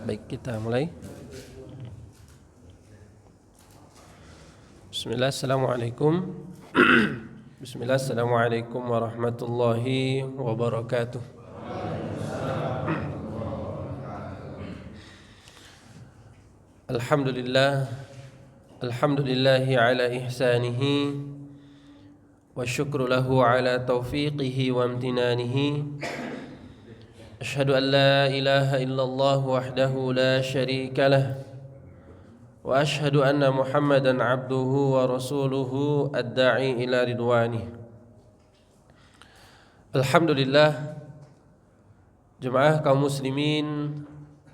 Baik, kita mulai. Bismillah, assalamualaikum. Bismillah, assalamualaikum warahmatullahi wabarakatuh. Alhamdulillah, alhamdulillahi ala ihsanihi, wa syukru lahu ala taufiqihi wa amtinanihi. Asyhadu an la ilaha illallah wahdahu la syarika lah, wa asyhadu anna Muhammadan abduhu wa rasuluhu ad-da'i ila ridwanih. Alhamdulillah, jemaah kaum muslimin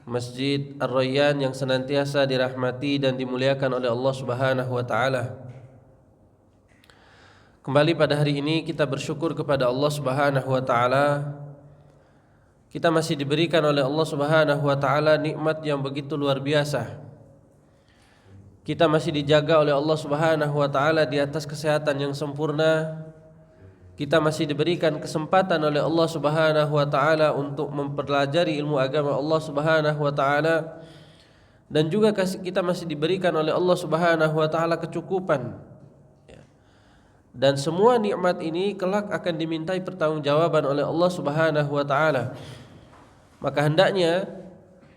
Masjid Ar-Rayyan yang senantiasa dirahmati dan dimuliakan oleh Allah Subhanahu wa taala. Kembali pada hari ini kita bersyukur kepada Allah Subhanahu wa taala. Kita masih diberikan oleh Allah Subhanahu wa taala nikmat yang begitu luar biasa. Kita masih dijaga oleh Allah Subhanahu wa taala di atas kesehatan yang sempurna. Kita masih diberikan kesempatan oleh Allah Subhanahu wa taala untuk mempelajari ilmu agama Allah Subhanahu wa taala, dan juga kita masih diberikan oleh Allah Subhanahu wa taala kecukupan. Dan semua nikmat ini kelak akan dimintai pertanggungjawaban oleh Allah Subhanahu wa taala. Maka hendaknya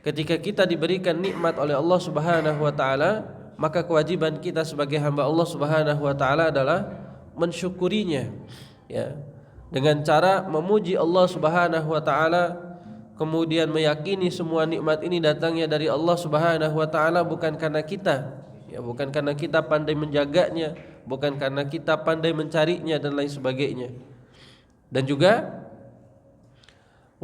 ketika kita diberikan nikmat oleh Allah Subhanahu wa taala, maka kewajiban kita sebagai hamba Allah Subhanahu wa taala adalah mensyukurinya, ya, dengan cara memuji Allah Subhanahu wa taala, kemudian meyakini semua nikmat ini datangnya dari Allah Subhanahu wa taala, bukan karena kita, ya, bukan karena kita pandai menjaganya, bukan karena kita pandai mencarinya dan lain sebagainya. Dan juga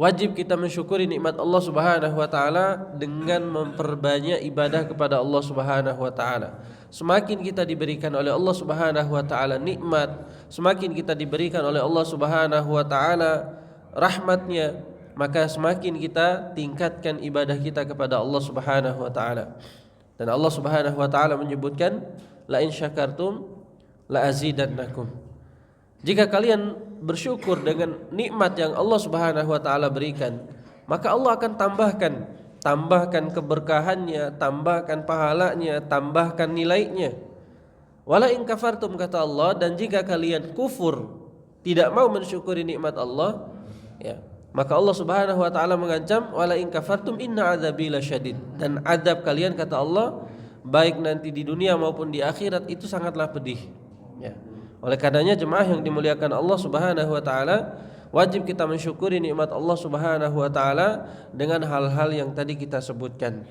wajib kita mensyukuri nikmat Allah Subhanahu wa taala dengan memperbanyak ibadah kepada Allah Subhanahu wa taala. Semakin kita diberikan oleh Allah Subhanahu wa taala nikmat, semakin kita diberikan oleh Allah Subhanahu wa taala rahmatnya, maka semakin kita tingkatkan ibadah kita kepada Allah Subhanahu wa taala. Dan Allah Subhanahu wa taala menyebutkan, la in syakartum la azidannakum. Jika kalian bersyukur dengan nikmat yang Allah Subhanahu wa taala berikan, maka Allah akan tambahkan keberkahannya, tambahkan pahalanya, tambahkan nilainya. Wala in kafartum, kata Allah, dan jika kalian kufur, tidak mau mensyukuri nikmat Allah, ya, maka Allah Subhanahu wa taala mengancam, wala in kafartum inna adzabi lasyadid, dan azab kalian, kata Allah, baik nanti di dunia maupun di akhirat, itu sangatlah pedih, ya. Oleh karenanya jemaah yang dimuliakan Allah Subhanahu wa taala, wajib kita mensyukuri nikmat Allah Subhanahu wa taala dengan hal-hal yang tadi kita sebutkan.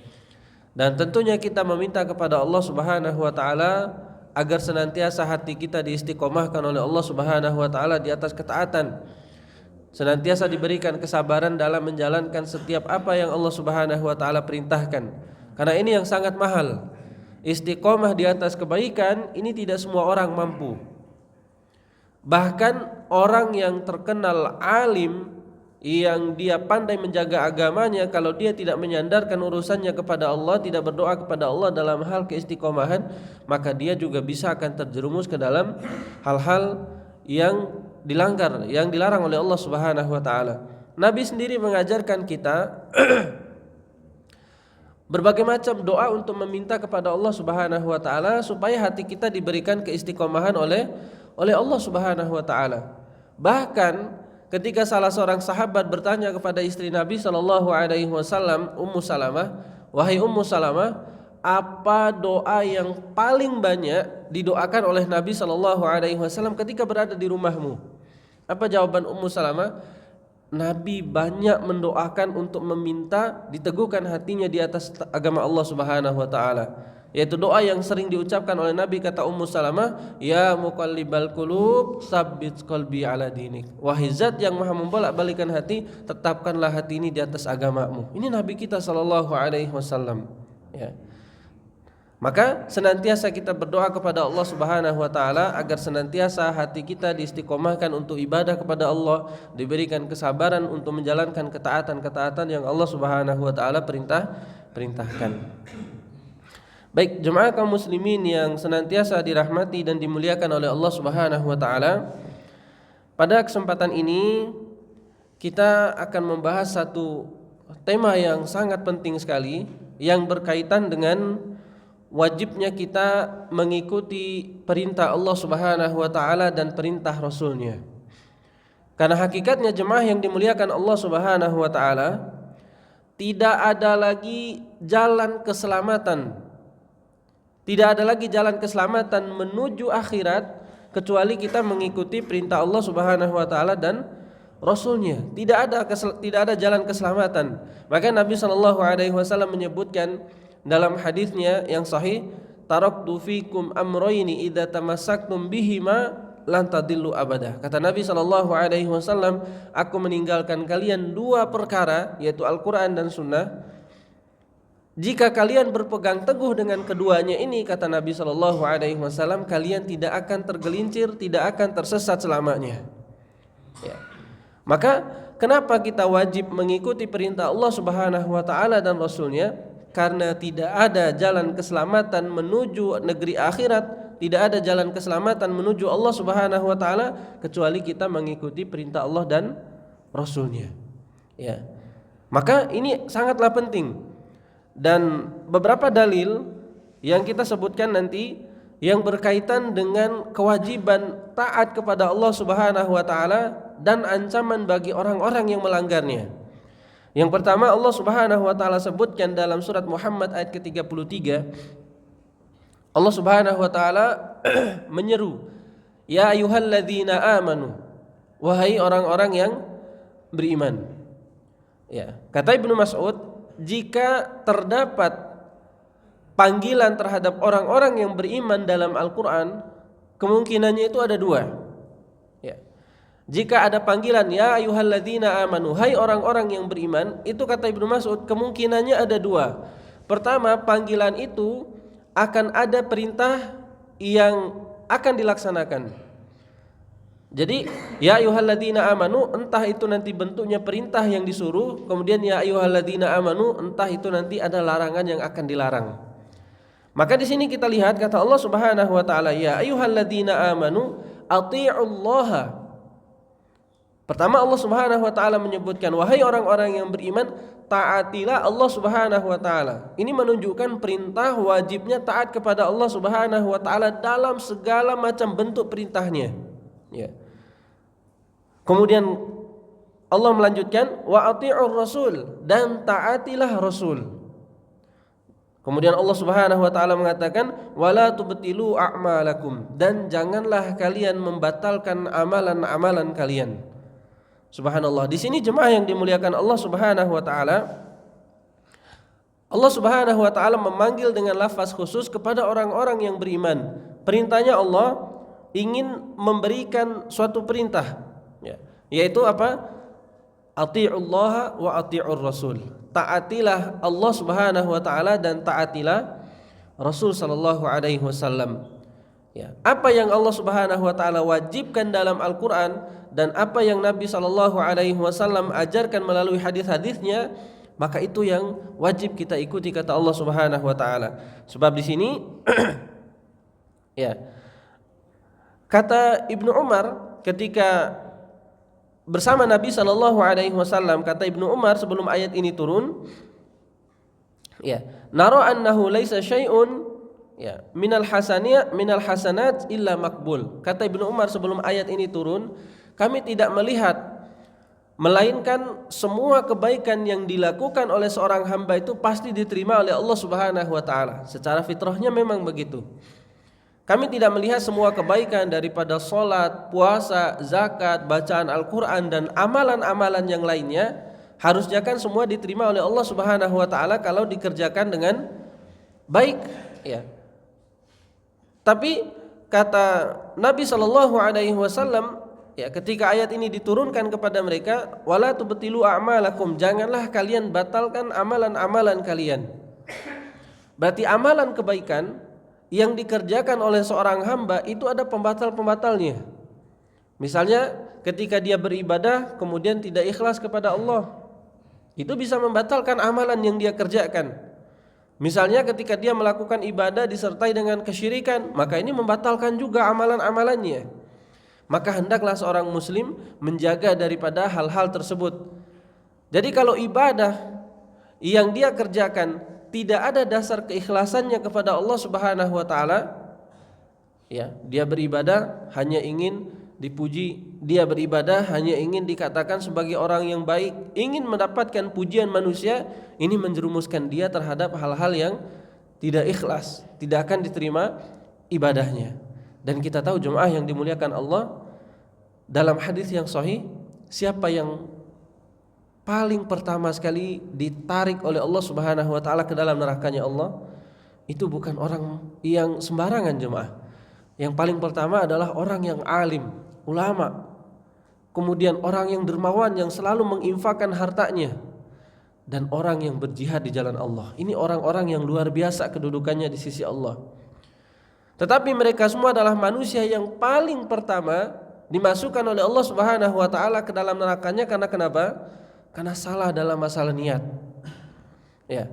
Dan tentunya kita meminta kepada Allah Subhanahu wa taala agar senantiasa hati kita diistiqomahkan oleh Allah Subhanahu wa taala di atas ketaatan. Senantiasa diberikan kesabaran dalam menjalankan setiap apa yang Allah Subhanahu wa taala perintahkan. Karena ini yang sangat mahal. Istiqomah di atas kebaikan ini tidak semua orang mampu. Bahkan orang yang terkenal alim, yang dia pandai menjaga agamanya, kalau dia tidak menyandarkan urusannya kepada Allah, tidak berdoa kepada Allah dalam hal keistiqomahan, maka dia juga bisa akan terjerumus ke dalam hal-hal yang dilanggar, yang dilarang oleh Allah Subhanahu wa taala. Nabi sendiri mengajarkan kita berbagai macam doa untuk meminta kepada Allah Subhanahu wa taala supaya hati kita diberikan keistiqomahan oleh Allah Subhanahu wa taala. Bahkan ketika salah seorang sahabat bertanya kepada istri Nabi sallallahu alaihi wasallam, Ummu Salamah, "Wahai Ummu Salamah, apa doa yang paling banyak didoakan oleh Nabi sallallahu alaihi wasallam ketika berada di rumahmu?" Apa jawaban Ummu Salamah? Nabi banyak mendoakan untuk meminta diteguhkan hatinya di atas agama Allah Subhanahu wa taala. Yaitu doa yang sering diucapkan oleh Nabi, kata Ummu Salamah, ya muqallibal qulub tsabbit qalbi ala dinik. Wahai zat yang maha membolak-balikan hati, tetapkanlah hati ini di atas agamamu. Ini Nabi kita sallallahu alaihi wasallam, ya. Maka senantiasa kita berdoa kepada Allah Subhanahu wa taala agar senantiasa hati kita diistiqomahkan untuk ibadah kepada Allah, diberikan kesabaran untuk menjalankan ketaatan-ketaatan yang Allah Subhanahu wa taala perintahkan. Baik, jemaah kaum muslimin yang senantiasa dirahmati dan dimuliakan oleh Allah Subhanahu wa taala, pada kesempatan ini kita akan membahas satu tema yang sangat penting sekali yang berkaitan dengan wajibnya kita mengikuti perintah Allah Subhanahu wa taala dan perintah Rasulnya. Karena hakikatnya jemaah yang dimuliakan Allah Subhanahu wa taala, tidak ada lagi jalan keselamatan. Tidak ada lagi jalan keselamatan menuju akhirat kecuali kita mengikuti perintah Allah Subhanahu wa taala dan Rasulnya. Tidak ada jalan keselamatan. Maka Nabi sallallahu alaihi wasallam menyebutkan dalam hadisnya yang sahih, taraktu fikum amrayni idza tamassaktum bihima lan tadillu abada. Kata Nabi sallallahu alaihi wasallam, aku meninggalkan kalian dua perkara, yaitu Al-Qur'an dan Sunnah. Jika kalian berpegang teguh dengan keduanya ini, kata Nabi sallallahu alaihi wasallam, kalian tidak akan tergelincir, tidak akan tersesat selamanya. Ya. Maka kenapa kita wajib mengikuti perintah Allah Subhanahu wa taala dan Rasulnya? Karena tidak ada jalan keselamatan menuju negeri akhirat, tidak ada jalan keselamatan menuju Allah Subhanahu wa taala kecuali kita mengikuti perintah Allah dan Rasulnya. Ya. Maka ini sangatlah penting. Dan beberapa dalil yang kita sebutkan nanti yang berkaitan dengan kewajiban taat kepada Allah Subhanahu wa taala dan ancaman bagi orang-orang yang melanggarnya. Yang pertama, Allah Subhanahu wa taala sebutkan dalam surat Muhammad ayat ke-33. Allah Subhanahu wa taala menyeru, "Ya ayyuhalladzina amanu." Wahai orang-orang yang beriman. Ya, kata Ibnu Mas'ud, jika terdapat panggilan terhadap orang-orang yang beriman dalam Al-Quran, kemungkinannya itu ada dua. Ya. Jika ada panggilan ya ayyuhalladzina amanu, hai orang-orang yang beriman, itu kata Ibnu Mas'ud kemungkinannya ada dua. Pertama, panggilan itu akan ada perintah yang akan dilaksanakan. Jadi ya ayyuhalladzina amanu, entah itu nanti bentuknya perintah yang disuruh, kemudian ya ayyuhalladzina amanu, entah itu nanti ada larangan yang akan dilarang. Maka di sini kita lihat kata Allah Subhanahu wa taala, ya ayyuhalladzina amanu athi'ullaha. Pertama Allah Subhanahu wa taala menyebutkan wahai orang-orang yang beriman, taatilah Allah Subhanahu wa taala. Ini menunjukkan perintah wajibnya taat kepada Allah Subhanahu wa taala dalam segala macam bentuk perintahnya. Ya. Kemudian Allah melanjutkan wa ati'ur rasul, dan taatilah Rasul. Kemudian Allah Subhanahu wa taala mengatakan wala tubtilu a'malakum, dan janganlah kalian membatalkan amalan-amalan kalian. Subhanallah. Di sini jemaah yang dimuliakan Allah Subhanahu wa taala, Allah Subhanahu wa taala memanggil dengan lafaz khusus kepada orang-orang yang beriman. Perintahnya Allah ingin memberikan suatu perintah, ya, yaitu apa? Ati'ullaha wa ati'ur rasul. Taatilah Allah Subhanahu wa taala dan taatilah Rasul sallallahu alaihi wasallam. Ya, apa yang Allah Subhanahu wa taala wajibkan dalam Al-Qur'an dan apa yang Nabi sallallahu alaihi wasallam ajarkan melalui hadis-hadisnya, maka itu yang wajib kita ikuti kata Allah Subhanahu wa taala. Sebab di sini ya, kata Ibnu Umar ketika bersama Nabi sallallahu alaihi wasallam, kata Ibnu Umar sebelum ayat ini turun, ya, nara annahu laisa syai'un ya minal hasanat illa makbul. Kata Ibnu Umar sebelum ayat ini turun, kami tidak melihat melainkan semua kebaikan yang dilakukan oleh seorang hamba itu pasti diterima oleh Allah Subhanahu wa taala. Secara fitrahnya memang begitu. Kami tidak melihat semua kebaikan daripada sholat, puasa, zakat, bacaan Al-Quran dan amalan-amalan yang lainnya, harusnya kan semua diterima oleh Allah Subhanahu wa taala kalau dikerjakan dengan baik, ya. Tapi kata Nabi sallallahu alaihi wasallam, ya, ketika ayat ini diturunkan kepada mereka, wala tubtilu a'malakum, janganlah kalian batalkan amalan-amalan kalian. Berarti amalan kebaikan yang dikerjakan oleh seorang hamba itu ada pembatal-pembatalnya. Misalnya ketika dia beribadah kemudian tidak ikhlas kepada Allah, itu bisa membatalkan amalan yang dia kerjakan. Misalnya ketika dia melakukan ibadah disertai dengan kesyirikan, maka ini membatalkan juga amalan-amalannya. Maka hendaklah seorang muslim menjaga daripada hal-hal tersebut. Jadi kalau ibadah yang dia kerjakan tidak ada dasar keikhlasannya kepada Allah Subhanahu wa taala, ya, dia beribadah hanya ingin dipuji, dia beribadah hanya ingin dikatakan sebagai orang yang baik, ingin mendapatkan pujian manusia, ini menjerumuskan dia terhadap hal-hal yang tidak ikhlas, tidak akan diterima ibadahnya. Dan kita tahu jemaah yang dimuliakan Allah, dalam hadis yang sahih, siapa yang paling pertama sekali ditarik oleh Allah Subhanahu wa taala ke dalam nerakanya Allah, itu bukan orang yang sembarangan jemaah. Yang paling pertama adalah orang yang alim, ulama. Kemudian orang yang dermawan yang selalu menginfakkan hartanya, dan orang yang berjihad di jalan Allah. Ini orang-orang yang luar biasa kedudukannya di sisi Allah. Tetapi mereka semua adalah manusia yang paling pertama dimasukkan oleh Allah Subhanahu wa taala ke dalam nerakanya karena kenapa? Karena salah dalam masalah niat. Ya.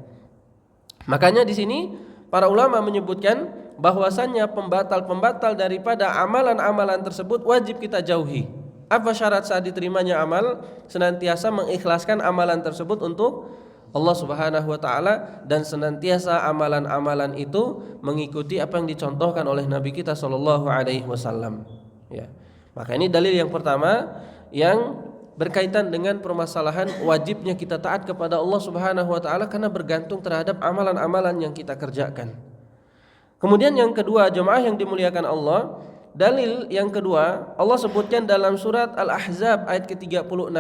Makanya di sini para ulama menyebutkan bahwasannya pembatal-pembatal daripada amalan-amalan tersebut wajib kita jauhi. Apa syarat saat diterimanya amal? Senantiasa mengikhlaskan amalan tersebut untuk Allah Subhanahu wa taala, dan senantiasa amalan-amalan itu mengikuti apa yang dicontohkan oleh Nabi kita sallallahu alaihi wasallam. Ya. Maka ini dalil yang pertama yang berkaitan dengan permasalahan wajibnya kita taat kepada Allah Subhanahu wa taala karena bergantung terhadap amalan-amalan yang kita kerjakan. Kemudian yang kedua, jemaah yang dimuliakan Allah, dalil yang kedua Allah sebutkan dalam surat Al-Ahzab ayat ke-36.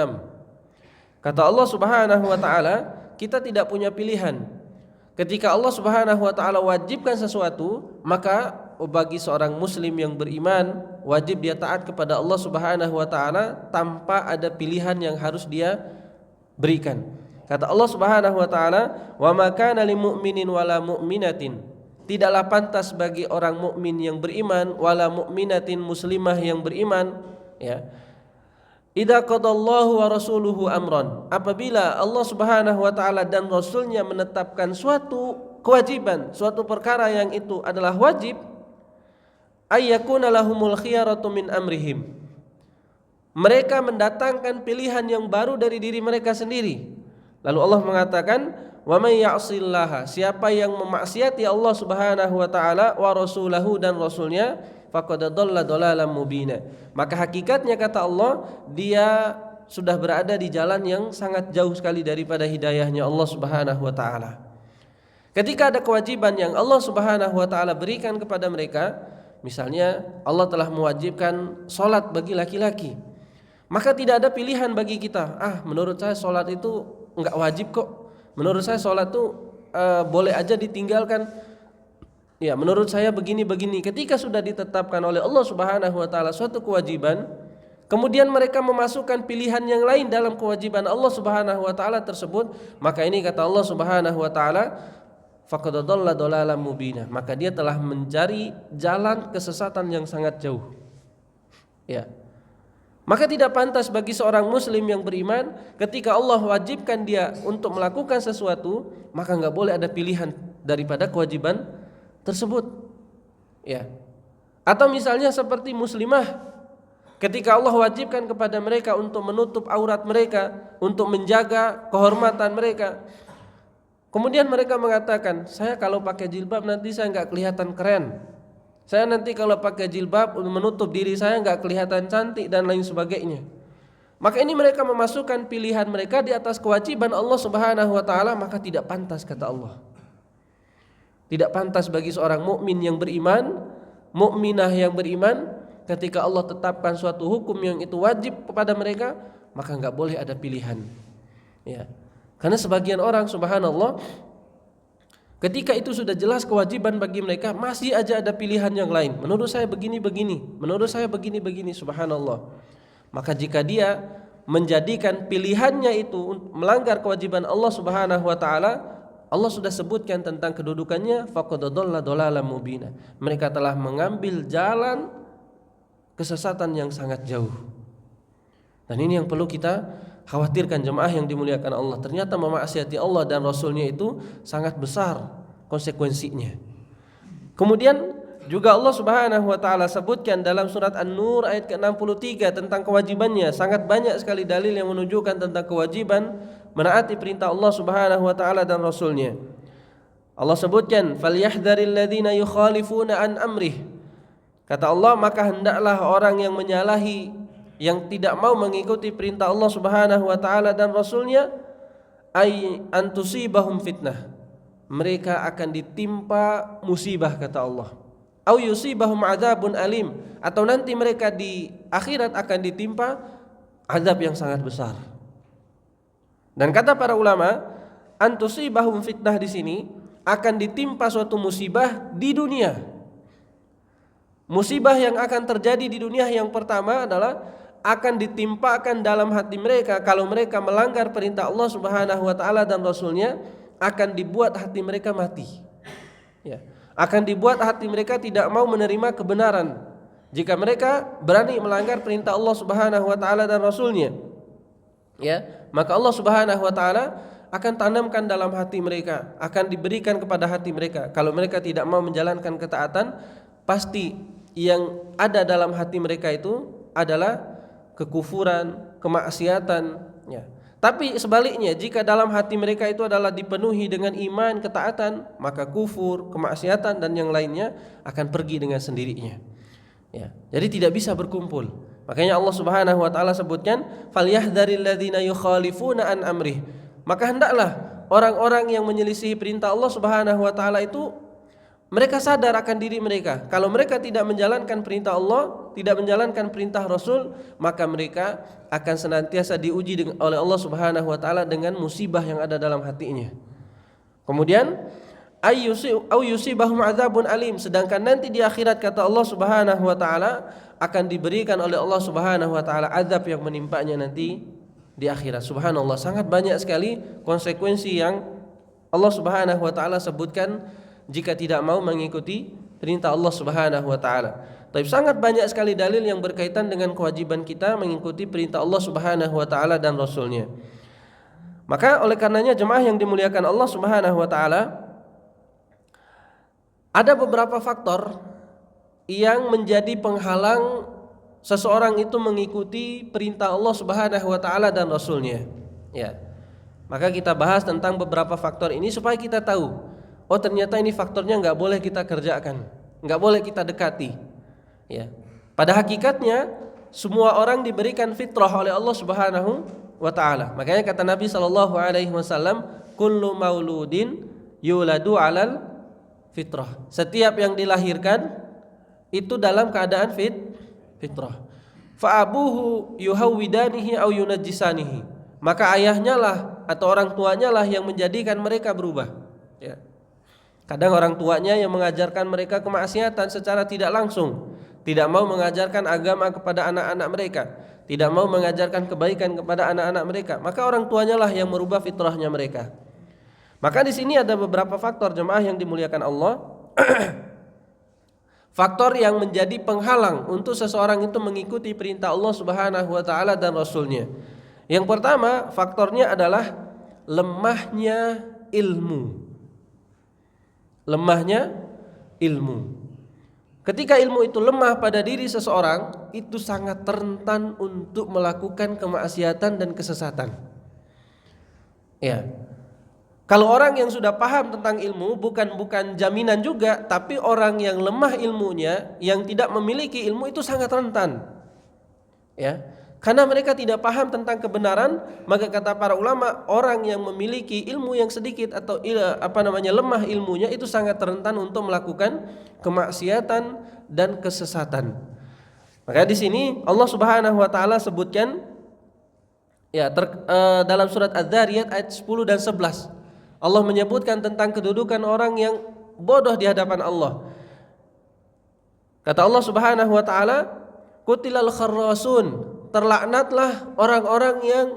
Kata Allah Subhanahu wa taala, kita tidak punya pilihan. Ketika Allah Subhanahu wa taala wajibkan sesuatu, maka bagi seorang muslim yang beriman wajib dia taat kepada Allah Subhanahu wa taala tanpa ada pilihan yang harus dia berikan. Kata Allah Subhanahu wa taala, "Wa ma kana lil mu'minin wala mu'minatin." Tidaklah pantas bagi orang mukmin yang beriman wala mu'minatin muslimah yang beriman, ya. Idza qadallahu wa rasuluhu amran, apabila Allah Subhanahu wa taala dan rasulnya menetapkan suatu kewajiban, suatu perkara yang itu adalah wajib, ayyakuna lahumul khiyaratu min amrihim, mereka mendatangkan pilihan yang baru dari diri mereka sendiri. Lalu Allah mengatakan, wa may ya'sillaha, siapa yang memaksiati Allah Subhanahu wa taala wa rasulahu dan rasulnya, faqad dhalla dhalalan mubina, maka hakikatnya kata Allah, dia sudah berada di jalan yang sangat jauh sekali daripada hidayahnya Allah Subhanahu wa taala. Ketika ada kewajiban yang Allah Subhanahu wa taala berikan kepada mereka, misalnya Allah telah mewajibkan salat bagi laki-laki, maka tidak ada pilihan bagi kita, menurut saya salat itu enggak wajib kok, menurut saya salat itu boleh aja ditinggalkan. Ya, menurut saya begini-begini. Ketika sudah ditetapkan oleh Allah Subhanahu wa taala suatu kewajiban, kemudian mereka memasukkan pilihan yang lain dalam kewajiban Allah Subhanahu wa taala tersebut, maka ini kata Allah Subhanahu wa taala, faqad dhalla dhalalan mubina, maka dia telah mencari jalan kesesatan yang sangat jauh. Ya. Maka tidak pantas bagi seorang muslim yang beriman ketika Allah wajibkan dia untuk melakukan sesuatu, maka enggak boleh ada pilihan daripada kewajiban tersebut. Ya. Atau misalnya seperti muslimah, ketika Allah wajibkan kepada mereka untuk menutup aurat mereka, untuk menjaga kehormatan mereka, kemudian mereka mengatakan, saya kalau pakai jilbab nanti saya enggak kelihatan keren, saya nanti kalau pakai jilbab menutup diri saya enggak kelihatan cantik dan lain sebagainya. Maka ini mereka memasukkan pilihan mereka di atas kewajiban Allah Subhanahu wa taala, maka tidak pantas kata Allah. Tidak pantas bagi seorang mukmin yang beriman, mukminah yang beriman, ketika Allah tetapkan suatu hukum yang itu wajib kepada mereka, maka enggak boleh ada pilihan. Ya. Karena sebagian orang subhanallah, ketika itu sudah jelas kewajiban bagi mereka, masih aja ada pilihan yang lain. Menurut saya begini-begini, menurut saya begini-begini, subhanallah. Maka jika dia menjadikan pilihannya itu melanggar kewajiban Allah Subhanahu wa taala, Allah sudah sebutkan tentang kedudukannya, faqad dhalla dhalalan mubina, mereka telah mengambil jalan kesesatan yang sangat jauh. Dan ini yang perlu kita khawatirkan jemaah yang dimuliakan Allah. Ternyata memaksiati Allah dan Rasulnya itu sangat besar konsekuensinya. Kemudian juga Allah Subhanahu wa taala sebutkan dalam surat An-Nur ayat ke-63 tentang kewajibannya. Sangat banyak sekali dalil yang menunjukkan tentang kewajiban menaati perintah Allah Subhanahu wa taala dan Rasulnya. Allah sebutkan, "Falyahdharil ladzina yukhalifuna an amrih." Kata Allah, maka hendaklah orang yang menyalahi, yang tidak mau mengikuti perintah Allah Subhanahu wa taala dan Rasulnya, ay antusibahum fitnah. Mereka akan ditimpa musibah, kata Allah. Au yusibahum adzabun alim, atau nanti mereka di akhirat akan ditimpa azab yang sangat besar. Dan kata para ulama, antusibahum fitnah di sini akan ditimpa suatu musibah di dunia. Musibah yang akan terjadi di dunia yang pertama adalah akan ditimpakan dalam hati mereka kalau mereka melanggar perintah Allah Subhanahu wa taala dan Rasulnya, akan dibuat hati mereka mati. Ya, akan dibuat hati mereka tidak mau menerima kebenaran jika mereka berani melanggar perintah Allah Subhanahu wa taala dan Rasulnya. Ya, maka Allah Subhanahu wa taala akan tanamkan dalam hati mereka, akan diberikan kepada hati mereka. Kalau mereka tidak mau menjalankan ketaatan, pasti yang ada dalam hati mereka itu adalah kekufuran, kemaksiatan, ya. Tapi sebaliknya, jika dalam hati mereka itu adalah dipenuhi dengan iman, ketaatan, maka kufur, kemaksiatan dan yang lainnya akan pergi dengan sendirinya. Ya. Jadi tidak bisa berkumpul. Makanya Allah Subhanahu wa taala sebutkan, "Falyahdharil ladzina yukhalifuna an amrih." Maka hendaklah orang-orang yang menyelisihi perintah Allah Subhanahu wa taala itu, mereka sadar akan diri mereka. Kalau mereka tidak menjalankan perintah Allah, tidak menjalankan perintah Rasul, maka mereka akan senantiasa diuji oleh Allah Subhanahu wa taala dengan musibah yang ada dalam hatinya. Kemudian au yusibahum adzabun alim, sedangkan nanti di akhirat kata Allah Subhanahu wa taala akan diberikan oleh Allah Subhanahu wa taala azab yang menimpanya nanti di akhirat. Subhanallah, sangat banyak sekali konsekuensi yang Allah Subhanahu wa taala sebutkan jika tidak mau mengikuti perintah Allah Subhanahu wa taala. Tapi sangat banyak sekali dalil yang berkaitan dengan kewajiban kita mengikuti perintah Allah Subhanahu wa taala dan Rasulnya. Maka oleh karenanya jemaah yang dimuliakan Allah Subhanahu wa taala, ada beberapa faktor yang menjadi penghalang seseorang itu mengikuti perintah Allah Subhanahu wa taala dan Rasulnya. Ya. Maka kita bahas tentang beberapa faktor ini supaya kita tahu, oh ternyata ini faktornya nggak boleh kita kerjakan, nggak boleh kita dekati. Ya. Pada hakikatnya semua orang diberikan fitrah oleh Allah Subhanahu wa taala. Makanya kata Nabi sallallahu alaihi wasallam, kullu mauludin yuladu 'alal fitrah. Setiap yang dilahirkan itu dalam keadaan fitrah. Fa abuhu yuhawwidanihi au yunajjisanihi. Maka ayahnya lah atau orang tuanya lah yang menjadikan mereka berubah. Ya. Kadang orang tuanya yang mengajarkan mereka kemaksiatan secara tidak langsung, tidak mau mengajarkan agama kepada anak-anak mereka, tidak mau mengajarkan kebaikan kepada anak-anak mereka, maka orang tuanya lah yang merubah fitrahnya mereka. Maka di sini ada beberapa faktor jemaah yang dimuliakan Allah. Faktor yang menjadi penghalang untuk seseorang itu mengikuti perintah Allah Subhanahu wa taala dan Rasulnya. Yang pertama, faktornya adalah lemahnya ilmu. Lemahnya ilmu. Ketika ilmu itu lemah pada diri seseorang, itu sangat rentan untuk melakukan kemaksiatan dan kesesatan. Ya. Kalau orang yang sudah paham tentang ilmu, bukan jaminan juga, tapi orang yang lemah ilmunya, yang tidak memiliki ilmu itu sangat rentan. Ya. Karena mereka tidak paham tentang kebenaran, maka kata para ulama, orang yang memiliki ilmu yang sedikit atau lemah ilmunya itu sangat rentan untuk melakukan kemaksiatan dan kesesatan. Maka di sini Allah Subhanahu wa taala sebutkan ya dalam surat Az-Zariyat ayat 10 dan 11. Allah menyebutkan tentang kedudukan orang yang bodoh di hadapan Allah. Kata Allah Subhanahu wa taala, "Qutilal kharrasun." Terlaknatlah orang-orang yang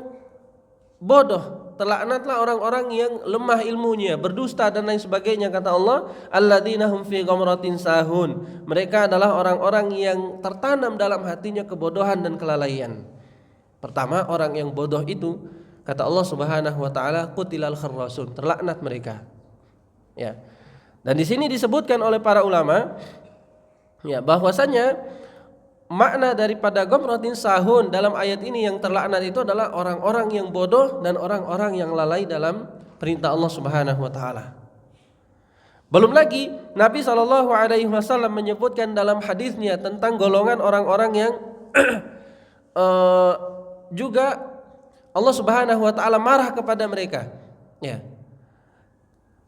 bodoh, terlaknatlah orang-orang yang lemah ilmunya, berdusta dan lain sebagainya. Kata Allah, alladzina hum fi ghamratin sahun. Mereka adalah orang-orang yang tertanam dalam hatinya kebodohan dan kelalaian. Pertama, orang yang bodoh itu, kata Allah Subhanahu wa taala, qutilal kharrasun, terlaknat mereka. Ya. Dan di sini disebutkan oleh para ulama ya bahwasanya makna daripada ghamratin sahun dalam ayat ini yang terlaknat itu adalah orang-orang yang bodoh dan orang-orang yang lalai dalam perintah Allah Subhanahu wa taala. Belum lagi Nabi SAW menyebutkan dalam hadisnya tentang golongan orang-orang yang juga Allah Subhanahu wa taala marah kepada mereka. Ya.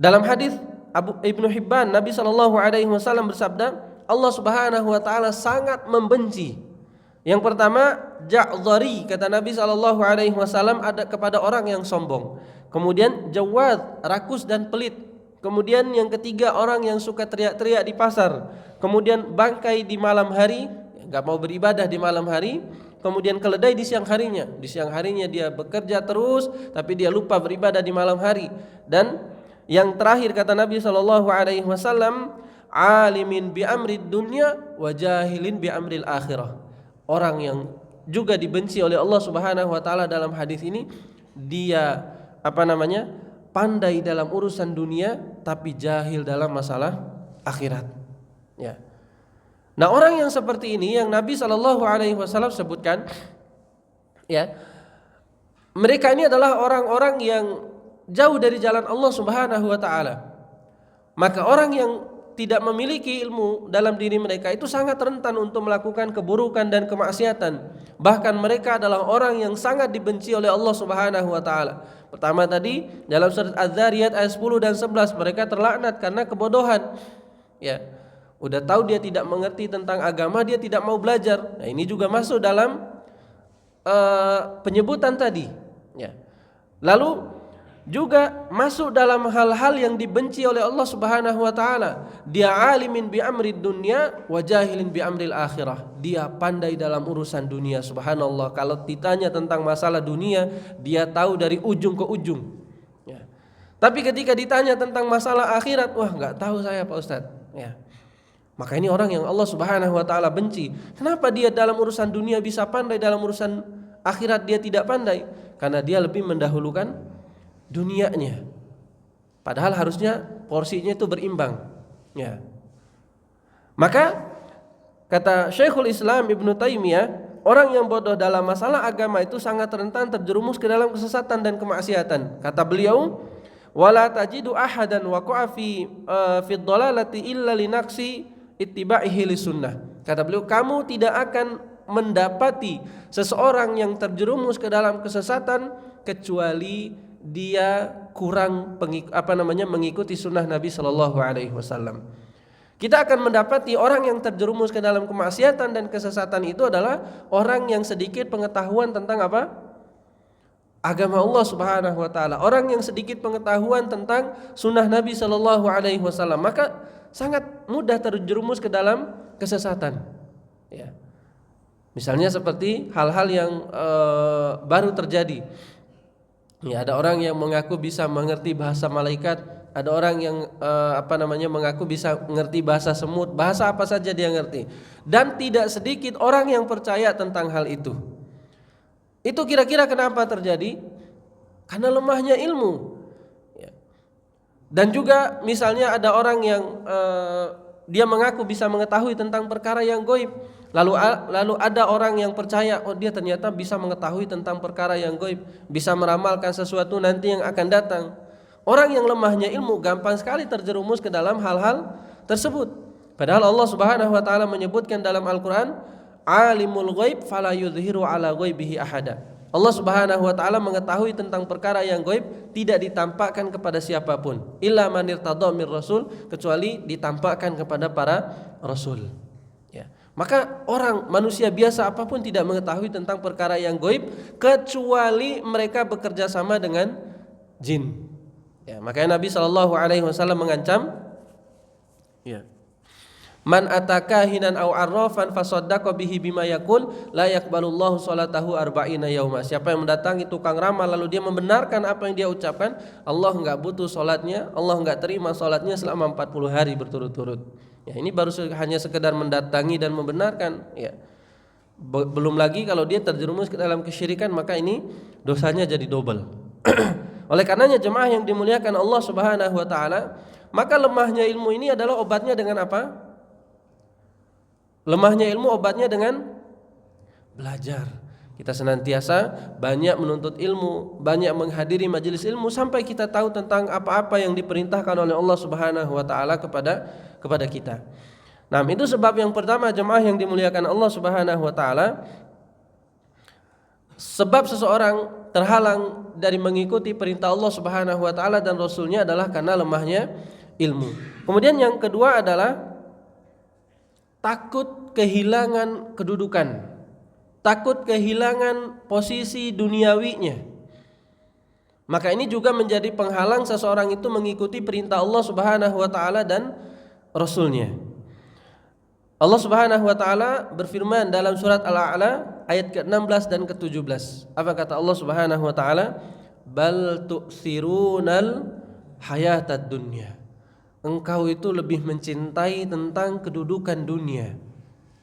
Dalam hadis Ibnu Hibban, Nabi SAW bersabda, Allah Subhanahu wa taala sangat membenci. Yang pertama, Ja'dhari, kata Nabi SAW, ada kepada orang yang sombong. Kemudian Jawad, rakus dan pelit. Kemudian yang ketiga, orang yang suka teriak-teriak di pasar. Kemudian bangkai di malam hari, enggak mau beribadah di malam hari. Kemudian keledai di siang harinya. Di siang harinya dia bekerja terus, tapi dia lupa beribadah di malam hari. Dan yang terakhir kata Nabi SAW, alimin bi amrid dunya wa jahilin bi amril akhirah. Orang yang juga dibenci oleh Allah Subhanahu wa taala dalam hadis ini, dia pandai dalam urusan dunia tapi jahil dalam masalah akhirat. Ya. Nah, orang yang seperti ini yang Nabi SAW sebutkan, ya, mereka ini adalah orang-orang yang jauh dari jalan Allah Subhanahu wa taala. Maka orang yang tidak memiliki ilmu dalam diri mereka itu sangat rentan untuk melakukan keburukan dan kemaksiatan. Bahkan mereka adalah orang yang sangat dibenci oleh Allah Subhanahu wa taala. Pertama tadi dalam surat Az-Zariyat ayat 10 dan 11, mereka terlaknat karena kebodohan. Ya. Udah tahu dia tidak mengerti tentang agama, dia tidak mau belajar. Nah, ini juga masuk dalam penyebutan tadi. Ya. Lalu juga masuk dalam hal-hal yang dibenci oleh Allah Subhanahu wa taala. Dia alimin bi amrid dunya wa jahilin bi amril akhirah. Dia pandai dalam urusan dunia, subhanallah. Kalau ditanya tentang masalah dunia, dia tahu dari ujung ke ujung. Ya. Tapi ketika ditanya tentang masalah akhirat, wah, enggak tahu saya Pak Ustadz. Ya. Maka ini orang yang Allah Subhanahu wa taala benci. Kenapa dia dalam urusan dunia bisa pandai, dalam urusan akhirat dia tidak pandai? Karena dia lebih mendahulukan dunianya. Padahal harusnya porsinya itu berimbang. Ya. Maka kata Syekhul Islam Ibnu Taimiyah, orang yang bodoh dalam masalah agama itu sangat rentan terjerumus ke dalam kesesatan dan kemaksiatan. Kata beliau, wala tajidu ahadan waqa'a fi dhalalati illa linaqsi ittiba'ihi lisunnah. Kata beliau, kamu tidak akan mendapati seseorang yang terjerumus ke dalam kesesatan kecuali dia kurang mengikuti sunnah Nabi Sallallahu Alaihi Wasallam. Kita akan mendapati orang yang terjerumus ke dalam kemaksiatan dan kesesatan itu adalah orang yang sedikit pengetahuan tentang apa? Agama Allah Subhanahu wa taala. Orang yang sedikit pengetahuan tentang sunnah Nabi Sallallahu Alaihi Wasallam, maka sangat mudah terjerumus ke dalam kesesatan. Ya. Misalnya seperti hal-hal yang baru terjadi. Ya, ada orang yang mengaku bisa mengerti bahasa malaikat, ada orang yang mengaku bisa mengerti bahasa semut, bahasa apa saja dia ngerti. Dan tidak sedikit orang yang percaya tentang hal itu. Itu kira-kira kenapa terjadi? Karena lemahnya ilmu. Ya. Dan juga misalnya ada orang yang dia mengaku bisa mengetahui tentang perkara yang gaib. Lalu ada orang yang percaya, oh dia ternyata bisa mengetahui tentang perkara yang gaib, bisa meramalkan sesuatu nanti yang akan datang. Orang yang lemahnya ilmu gampang sekali terjerumus ke dalam hal-hal tersebut. Padahal Allah Subhanahu wa taala menyebutkan dalam Al-Qur'an, alimul ghaib fala yudhiru ala ghaibihi ahada. Allah Subhanahu wa taala mengetahui tentang perkara yang gaib tidak ditampakkan kepada siapapun, illa man irtada mir rasul, kecuali ditampakkan kepada para rasul. Ya. Maka orang manusia biasa apapun tidak mengetahui tentang perkara yang gaib kecuali mereka bekerja sama dengan jin. Ya, makanya Nabi sallallahu alaihi wasallam mengancam, ya, man ataka hinan aw arrafan fasaddaqa bihi bima yaqul la yaqbalullahu salatahu arba'ina yauma. Siapa yang mendatangi tukang ramal lalu dia membenarkan apa yang dia ucapkan, Allah enggak butuh salatnya, Allah enggak terima salatnya selama 40 hari berturut-turut. Ya, ini baru hanya sekedar mendatangi dan membenarkan, ya. Belum lagi kalau dia terjerumus ke dalam kesyirikan, maka ini dosanya jadi double. Oleh karenanya jemaah yang dimuliakan Allah Subhanahu wa taala, maka lemahnya ilmu ini adalah obatnya dengan apa? Lemahnya ilmu obatnya dengan belajar. Kita senantiasa banyak menuntut ilmu, banyak menghadiri majelis ilmu sampai kita tahu tentang apa-apa yang diperintahkan oleh Allah Subhanahu wa taala kepada kita. Nah, itu sebab yang pertama jemaah yang dimuliakan Allah Subhanahu wa taala. Sebab seseorang terhalang dari mengikuti perintah Allah Subhanahu wa taala dan Rasulnya adalah karena lemahnya ilmu. Kemudian yang kedua adalah takut kehilangan kedudukan, takut kehilangan posisi duniawinya. Maka ini juga menjadi penghalang seseorang itu mengikuti perintah Allah Subhanahu wa taala dan Rasulnya. Allah Subhanahu wa taala berfirman dalam surat Al-A'la ayat ke-16 dan ke-17. Apa kata Allah Subhanahu wa taala? Bal tu'thirunal hayatad dunya. Engkau itu lebih mencintai tentang kedudukan dunia.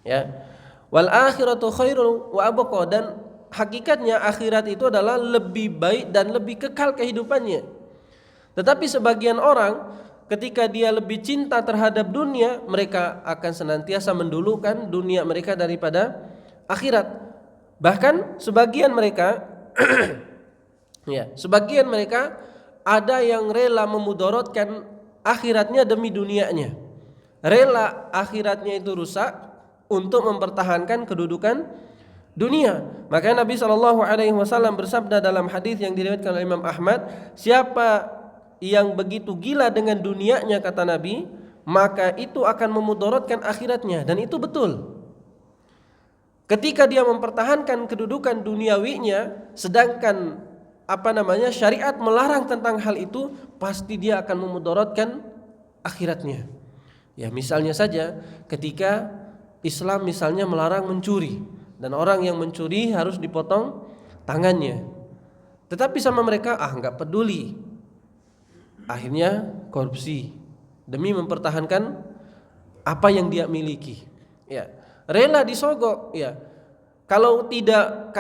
Ya. Wal akhiratu khairun wa abqa, dan hakikatnya akhirat itu adalah lebih baik dan lebih kekal kehidupannya. Tetapi sebagian orang ketika dia lebih cinta terhadap dunia, mereka akan senantiasa mendulukan dunia mereka daripada akhirat. Bahkan sebagian mereka sebagian mereka ada yang rela memudaratkan akhiratnya demi dunianya. Rela akhiratnya itu rusak untuk mempertahankan kedudukan dunia. Maka Nabi SAW bersabda dalam hadis yang diriwayatkan oleh Imam Ahmad, siapa yang begitu gila dengan dunianya, kata Nabi, maka itu akan memudaratkan akhiratnya. Dan itu betul. Ketika dia mempertahankan kedudukan duniawinya, sedangkan syariat melarang tentang hal itu, pasti dia akan memudaratkan akhiratnya. Ya, misalnya saja ketika Islam misalnya melarang mencuri, dan orang yang mencuri harus dipotong tangannya. Tetapi sama mereka enggak peduli. Akhirnya korupsi demi mempertahankan apa yang dia miliki. Ya, rela disogok. Ya, kalau tidak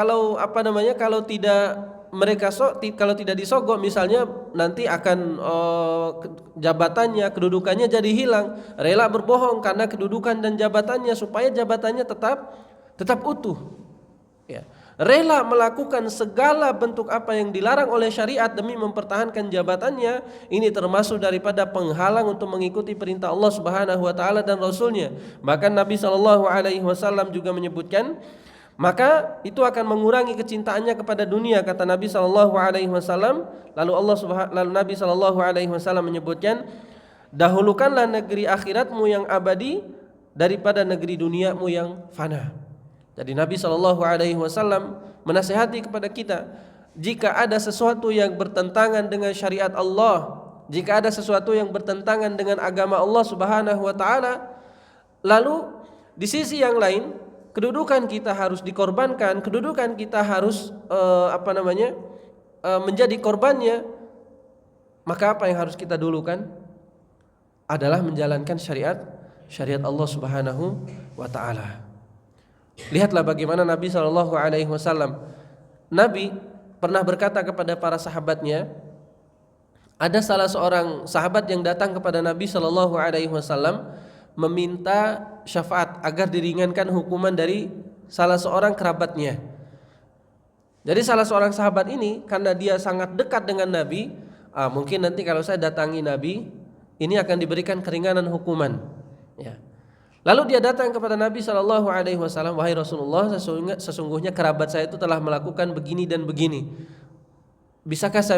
disogok, misalnya nanti akan jabatannya, kedudukannya jadi hilang. Rela berbohong karena kedudukan dan jabatannya supaya jabatannya tetap utuh. Ya. Rela melakukan segala bentuk apa yang dilarang oleh syariat demi mempertahankan jabatannya. Ini termasuk daripada penghalang untuk mengikuti perintah Allah Subhanahu wa taala dan Rasulnya. Bahkan Nabi SAW juga menyebutkan, maka itu akan mengurangi kecintaannya kepada dunia, kata Nabi SAW. Lalu Nabi SAW menyebutkan, dahulukanlah negeri akhiratmu yang abadi daripada negeri duniamu yang fana. Jadi Nabi SAW menasihati kepada kita, jika ada sesuatu yang bertentangan dengan syariat Allah, jika ada sesuatu yang bertentangan dengan agama Allah Subhanahu wa taala, lalu di sisi yang lain kedudukan kita harus dikorbankan, kedudukan kita harus menjadi korbannya, maka apa yang harus kita dulukan adalah menjalankan syariat Allah Subhanahu wa taala. Lihatlah bagaimana Nabi SAW. Nabi pernah berkata kepada para sahabatnya, ada salah seorang sahabat yang datang kepada Nabi SAW meminta syafaat agar diringankan hukuman dari salah seorang kerabatnya. Jadi salah seorang sahabat ini karena dia sangat dekat dengan Nabi, mungkin nanti kalau saya datangi Nabi, ini akan diberikan keringanan hukuman. Ya. Lalu dia datang kepada Nabi SAW, wahai Rasulullah, sesungguhnya kerabat saya itu telah melakukan begini dan begini. Bisakah saya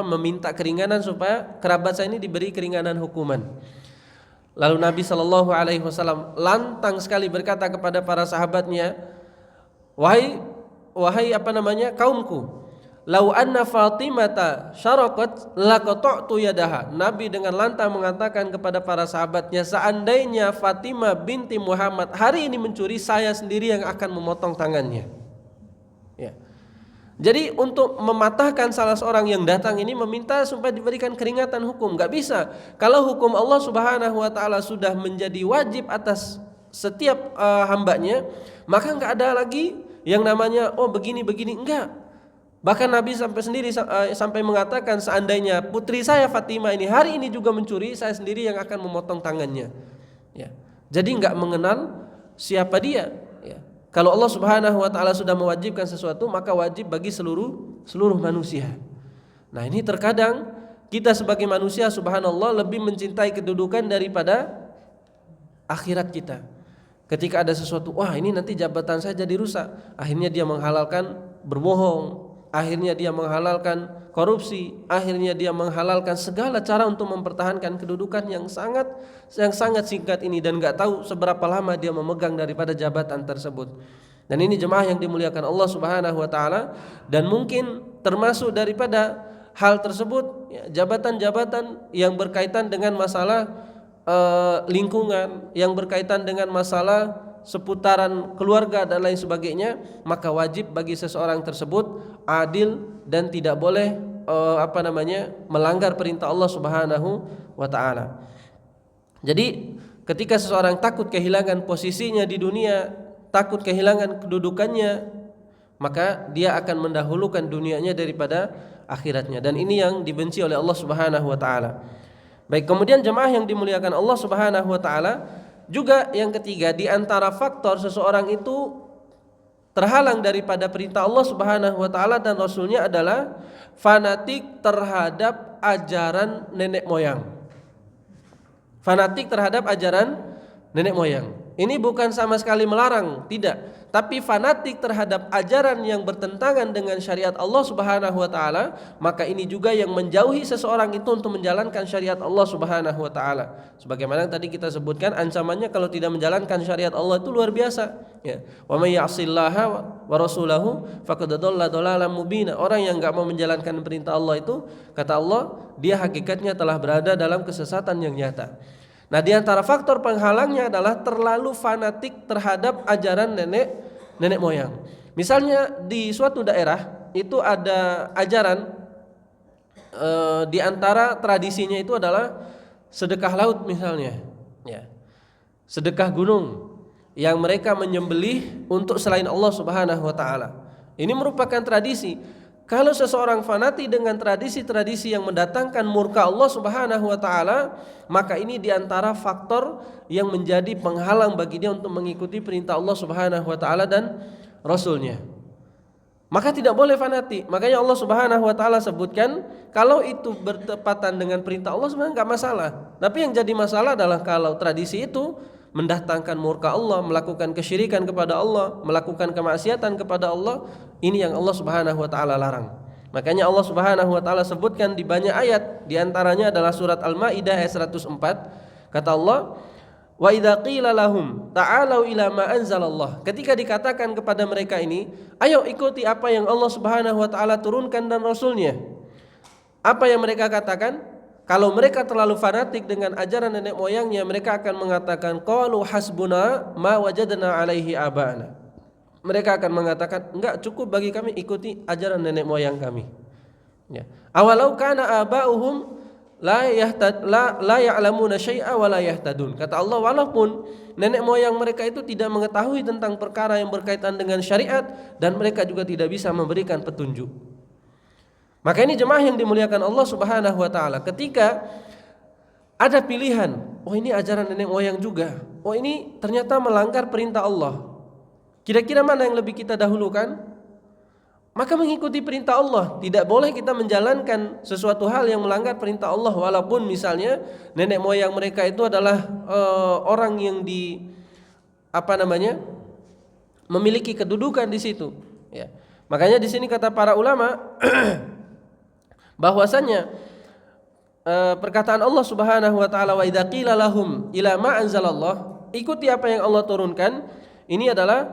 meminta keringanan supaya kerabat saya ini diberi keringanan hukuman? Lalu Nabi SAW lantang sekali berkata kepada para sahabatnya, wahai kaumku, lau anna Fatimata syaraqat laqata'tu yadaha. Nabi dengan lantang mengatakan kepada para sahabatnya, seandainya Fatimah binti Muhammad hari ini mencuri, saya sendiri yang akan memotong tangannya. Ya. Jadi untuk mematahkan salah seorang yang datang ini meminta supaya diberikan keringanan hukum, enggak bisa. Kalau hukum Allah Subhanahu wa taala sudah menjadi wajib atas setiap hambanya, maka enggak ada lagi yang namanya begini enggak. Bahkan Nabi sampai mengatakan, seandainya putri saya Fatimah ini hari ini juga mencuri, saya sendiri yang akan memotong tangannya. Ya. Jadi enggak mengenal siapa dia. Ya. Kalau Allah Subhanahu wa taala sudah mewajibkan sesuatu, maka wajib bagi seluruh manusia. Nah, ini terkadang kita sebagai manusia subhanallah lebih mencintai kedudukan daripada akhirat kita. Ketika ada sesuatu, wah ini nanti jabatan saya jadi rusak, akhirnya dia menghalalkan berbohong, akhirnya dia menghalalkan korupsi, akhirnya dia menghalalkan segala cara untuk mempertahankan kedudukan yang sangat singkat ini, dan gak tahu seberapa lama dia memegang daripada jabatan tersebut. Dan ini jemaah yang dimuliakan Allah Subhanahu wa taala, dan mungkin termasuk daripada hal tersebut jabatan-jabatan yang berkaitan dengan masalah lingkungan, yang berkaitan dengan masalah seputaran keluarga dan lain sebagainya, maka wajib bagi seseorang tersebut adil dan tidak boleh melanggar perintah Allah Subhanahu wa taala. Jadi ketika seseorang takut kehilangan posisinya di dunia, takut kehilangan kedudukannya, maka dia akan mendahulukan dunianya daripada akhiratnya, dan ini yang dibenci oleh Allah Subhanahu wa taala. Baik, kemudian jemaah yang dimuliakan Allah Subhanahu wa taala, juga yang ketiga di antara faktor seseorang itu terhalang daripada perintah Allah Subhanahu wa taala dan Rasulnya adalah fanatik terhadap ajaran nenek moyang. Fanatik terhadap ajaran nenek moyang. Ini bukan sama sekali melarang, tidak, tapi fanatik terhadap ajaran yang bertentangan dengan syariat Allah Subhanahu wa taala, maka ini juga yang menjauhi seseorang itu untuk menjalankan syariat Allah Subhanahu wa taala. Sebagaimana yang tadi kita sebutkan, ancamannya kalau tidak menjalankan syariat Allah itu luar biasa, ya. Wa may ya'sillaha wa rasulahu faqad dhalla dhalalan mubina. Orang yang enggak mau menjalankan perintah Allah itu, kata Allah, dia hakikatnya telah berada dalam kesesatan yang nyata. Nah, di antara faktor penghalangnya adalah terlalu fanatik terhadap ajaran nenek moyang. Misalnya di suatu daerah itu ada ajaran di antara tradisinya itu adalah sedekah laut misalnya, ya. Sedekah gunung yang mereka menyembelih untuk selain Allah Subhanahu wa taala. Ini merupakan tradisi. Kalau seseorang fanati dengan tradisi-tradisi yang mendatangkan murka Allah Subhanahu wa taala, maka ini diantara faktor yang menjadi penghalang bagi dia untuk mengikuti perintah Allah Subhanahu wa taala dan Rasulnya. Maka tidak boleh fanati. Makanya Allah Subhanahu wa taala sebutkan kalau itu bertepatan dengan perintah Allah sebenarnya enggak masalah. Tapi yang jadi masalah adalah kalau tradisi itu mendatangkan murka Allah, melakukan kesyirikan kepada Allah, melakukan kemaksiatan kepada Allah, ini yang Allah Subhanahu wa taala larang. Makanya Allah Subhanahu wa taala sebutkan di banyak ayat, di antaranya adalah surat Al-Maidah ayat 104. Kata Allah, "Wa idza qila lahum ta'alu ila ma anzalallah." Ketika dikatakan kepada mereka ini, ayo ikuti apa yang Allah Subhanahu wa taala turunkan dan Rasulnya. Apa yang mereka katakan? Kalau mereka terlalu fanatik dengan ajaran nenek moyangnya, mereka akan mengatakan qalu hasbuna ma wajadna alaihi abana. Mereka akan mengatakan, enggak cukup bagi kami ikuti ajaran nenek moyang kami. Ya. Awalau kana abauhum la ya'lamuna syai'a wa la yahtadun. Kata Allah, walaupun nenek moyang mereka itu tidak mengetahui tentang perkara yang berkaitan dengan syariat, dan mereka juga tidak bisa memberikan petunjuk. Maka ini jemaah yang dimuliakan Allah Subhanahu wa taala, ketika ada pilihan, oh ini ajaran nenek moyang juga, oh ini ternyata melanggar perintah Allah, kira-kira mana yang lebih kita dahulukan? Maka mengikuti perintah Allah. Tidak boleh kita menjalankan sesuatu hal yang melanggar perintah Allah, walaupun misalnya nenek moyang mereka itu adalah orang yang memiliki kedudukan di situ, ya. Makanya di sini kata para ulama bahwasanya perkataan Allah Subhanahu wa taala, wa idza qila lahum ila ma anzalallah, ikuti apa yang Allah turunkan, ini adalah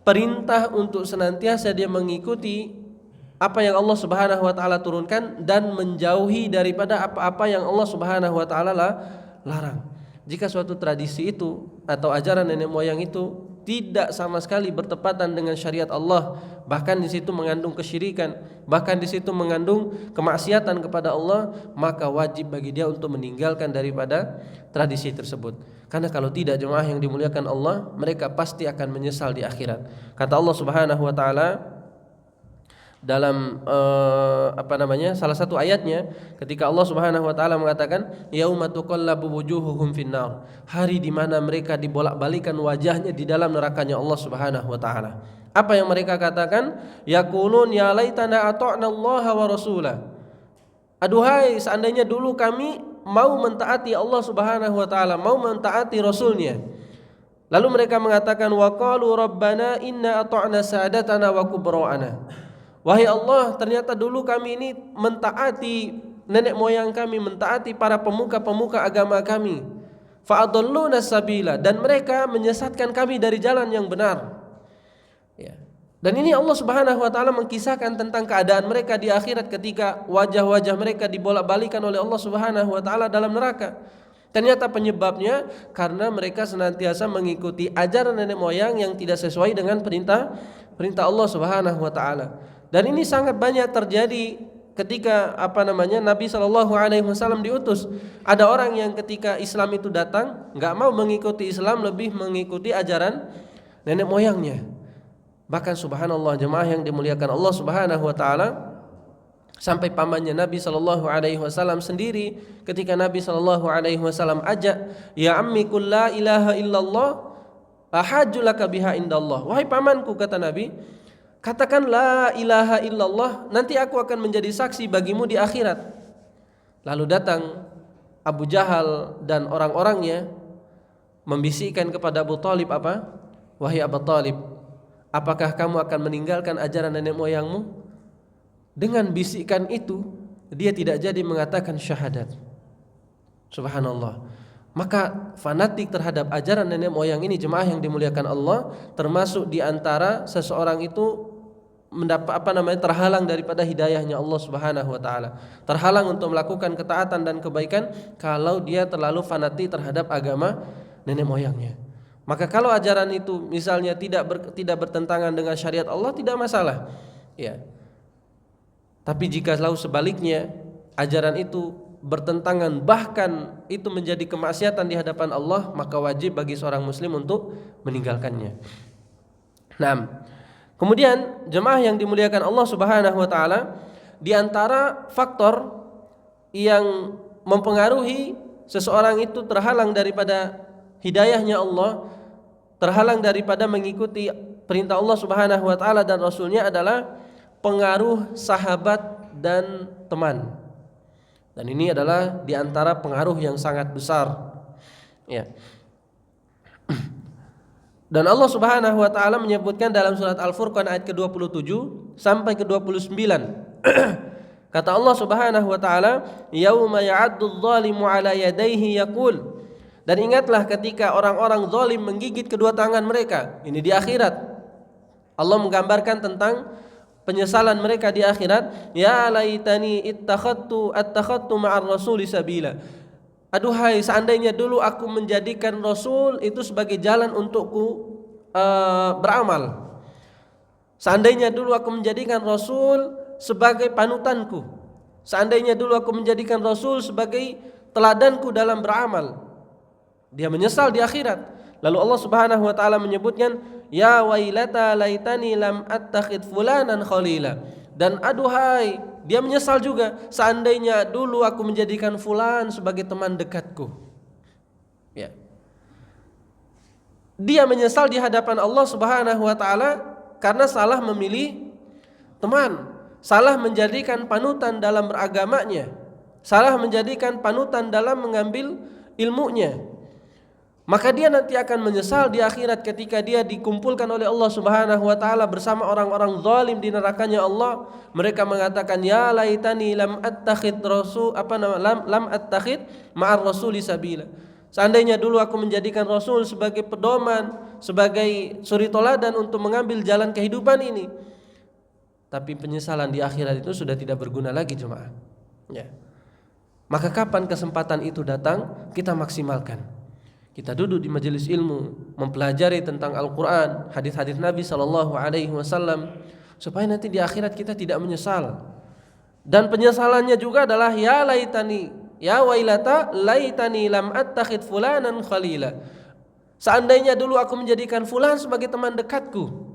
perintah untuk senantiasa dia mengikuti apa yang Allah Subhanahu wa taala turunkan dan menjauhi daripada apa-apa yang Allah Subhanahu wa taala larang. Jika suatu tradisi itu atau ajaran nenek moyang itu tidak sama sekali bertepatan dengan syariat Allah, bahkan di situ mengandung kesyirikan, bahkan di situ mengandung kemaksiatan kepada Allah, maka wajib bagi dia untuk meninggalkan daripada tradisi tersebut. Karena kalau tidak, jemaah yang dimuliakan Allah, mereka pasti akan menyesal di akhirat. Kata Allah Subhanahu wa taala, dalam salah satu ayatnya ketika Allah Subhanahu wa taala mengatakan yauma tuqallabu wujuhuhum finnar, hari di mana mereka dibolak-balikan wajahnya di dalam nerakanya Allah Subhanahu wa taala. Apa yang mereka katakan? Yaqulun ya laitana ata'na Allah wa rasulah. Aduhai, seandainya dulu kami mau mentaati Allah Subhanahu wa taala, mau mentaati rasulnya. Lalu mereka mengatakan wa qalu rabbana inna ata'na sadatana wa kubra'ana. Wahai Allah, ternyata dulu kami ini mentaati nenek moyang kami, mentaati para pemuka-pemuka agama kami. Fa'adalluna sabila, dan mereka menyesatkan kami dari jalan yang benar. Ya. Dan ini Allah Subhanahu wa taala mengkisahkan tentang keadaan mereka di akhirat ketika wajah-wajah mereka dibolak-balikan oleh Allah Subhanahu wa taala dalam neraka. Ternyata penyebabnya karena mereka senantiasa mengikuti ajaran nenek moyang yang tidak sesuai dengan perintah Allah Subhanahu wa taala. Dan ini sangat banyak terjadi ketika Nabi Shallallahu Alaihi Wasallam diutus. Ada orang yang ketika Islam itu datang nggak mau mengikuti Islam, lebih mengikuti ajaran nenek moyangnya. Bahkan subhanallah jemaah yang dimuliakan Allah Subhanahu Wa Taala, sampai pamannya Nabi Shallallahu Alaihi Wasallam sendiri ketika Nabi Shallallahu Alaihi Wasallam ajak, ya ammi qul la ilaha illallah ahajulaka biha indallah. Wahai pamanku, kata Nabi, katakan la ilaha illallah, nanti aku akan menjadi saksi bagimu di akhirat. Lalu datang Abu Jahal dan orang-orangnya membisikkan kepada Abu Talib apa? Wahai Abu Talib, apakah kamu akan meninggalkan ajaran nenek moyangmu? Dengan bisikan itu dia tidak jadi mengatakan syahadat. Subhanallah. Maka fanatik terhadap ajaran nenek moyang ini, jemaah yang dimuliakan Allah, termasuk di antara seseorang itu terhalang daripada hidayahnya Allah Subhanahu wa taala. Terhalang untuk melakukan ketaatan dan kebaikan kalau dia terlalu fanatik terhadap agama nenek moyangnya. Maka kalau ajaran itu misalnya tidak bertentangan dengan syariat Allah, tidak masalah. Ya. Tapi jika selalu sebaliknya ajaran itu bertentangan, bahkan itu menjadi kemaksiatan di hadapan Allah, maka wajib bagi seorang muslim untuk meninggalkannya. Nah, kemudian jemaah yang dimuliakan Allah Subhanahu wa taala, di antara faktor yang mempengaruhi seseorang itu terhalang daripada hidayahnya Allah, terhalang daripada mengikuti perintah Allah Subhanahu wa taala dan rasulnya adalah pengaruh sahabat dan teman. Dan ini adalah di antara pengaruh yang sangat besar. Ya. Dan Allah Subhanahu wa taala menyebutkan dalam surat Al-Furqan ayat ke-27 sampai ke-29. Kata Allah Subhanahu wa taala, "Yauma ya'addu adh-dhalimu 'ala yadayhi yaqul." Dan ingatlah ketika orang-orang zalim menggigit kedua tangan mereka. Ini di akhirat. Allah menggambarkan tentang penyesalan mereka di akhirat. Ya laitani attakhadtu ma'ar rasuli sabila. Aduhai, seandainya dulu aku menjadikan Rasul itu sebagai jalan untukku beramal. Seandainya dulu aku menjadikan Rasul sebagai panutanku. Seandainya dulu aku menjadikan Rasul sebagai teladanku dalam beramal. Dia menyesal di akhirat. Lalu Allah Subhanahu wa taala menyebutkan, ya wailata laitani lam attakhid fulanan khalila. Dan aduhai, dia menyesal juga, seandainya dulu aku menjadikan fulan sebagai teman dekatku. Ya. Dia menyesal di hadapan Allah Subhanahu wa taala karena salah memilih teman, salah menjadikan panutan dalam beragamanya, salah menjadikan panutan dalam mengambil ilmunya. Maka dia nanti akan menyesal di akhirat ketika dia dikumpulkan oleh Allah Subhanahu wa taala bersama orang-orang zalim di nerakanya Allah. Mereka mengatakan, ya laitani lam attakhid ma'ar rasuli sabila. Seandainya dulu aku menjadikan Rasul sebagai pedoman, sebagai suri toladan untuk mengambil jalan kehidupan ini. Tapi penyesalan di akhirat itu sudah tidak berguna lagi, jemaah. Ya. Maka kapan kesempatan itu datang, kita maksimalkan. Kita duduk di majelis ilmu, mempelajari tentang Al-Quran, hadis-hadis Nabi SAW, supaya nanti di akhirat kita tidak menyesal. Dan penyesalannya juga adalah ya laitani, ya wailata laitani lam attakhid fulanan khalila. Seandainya dulu aku menjadikan fulan sebagai teman dekatku.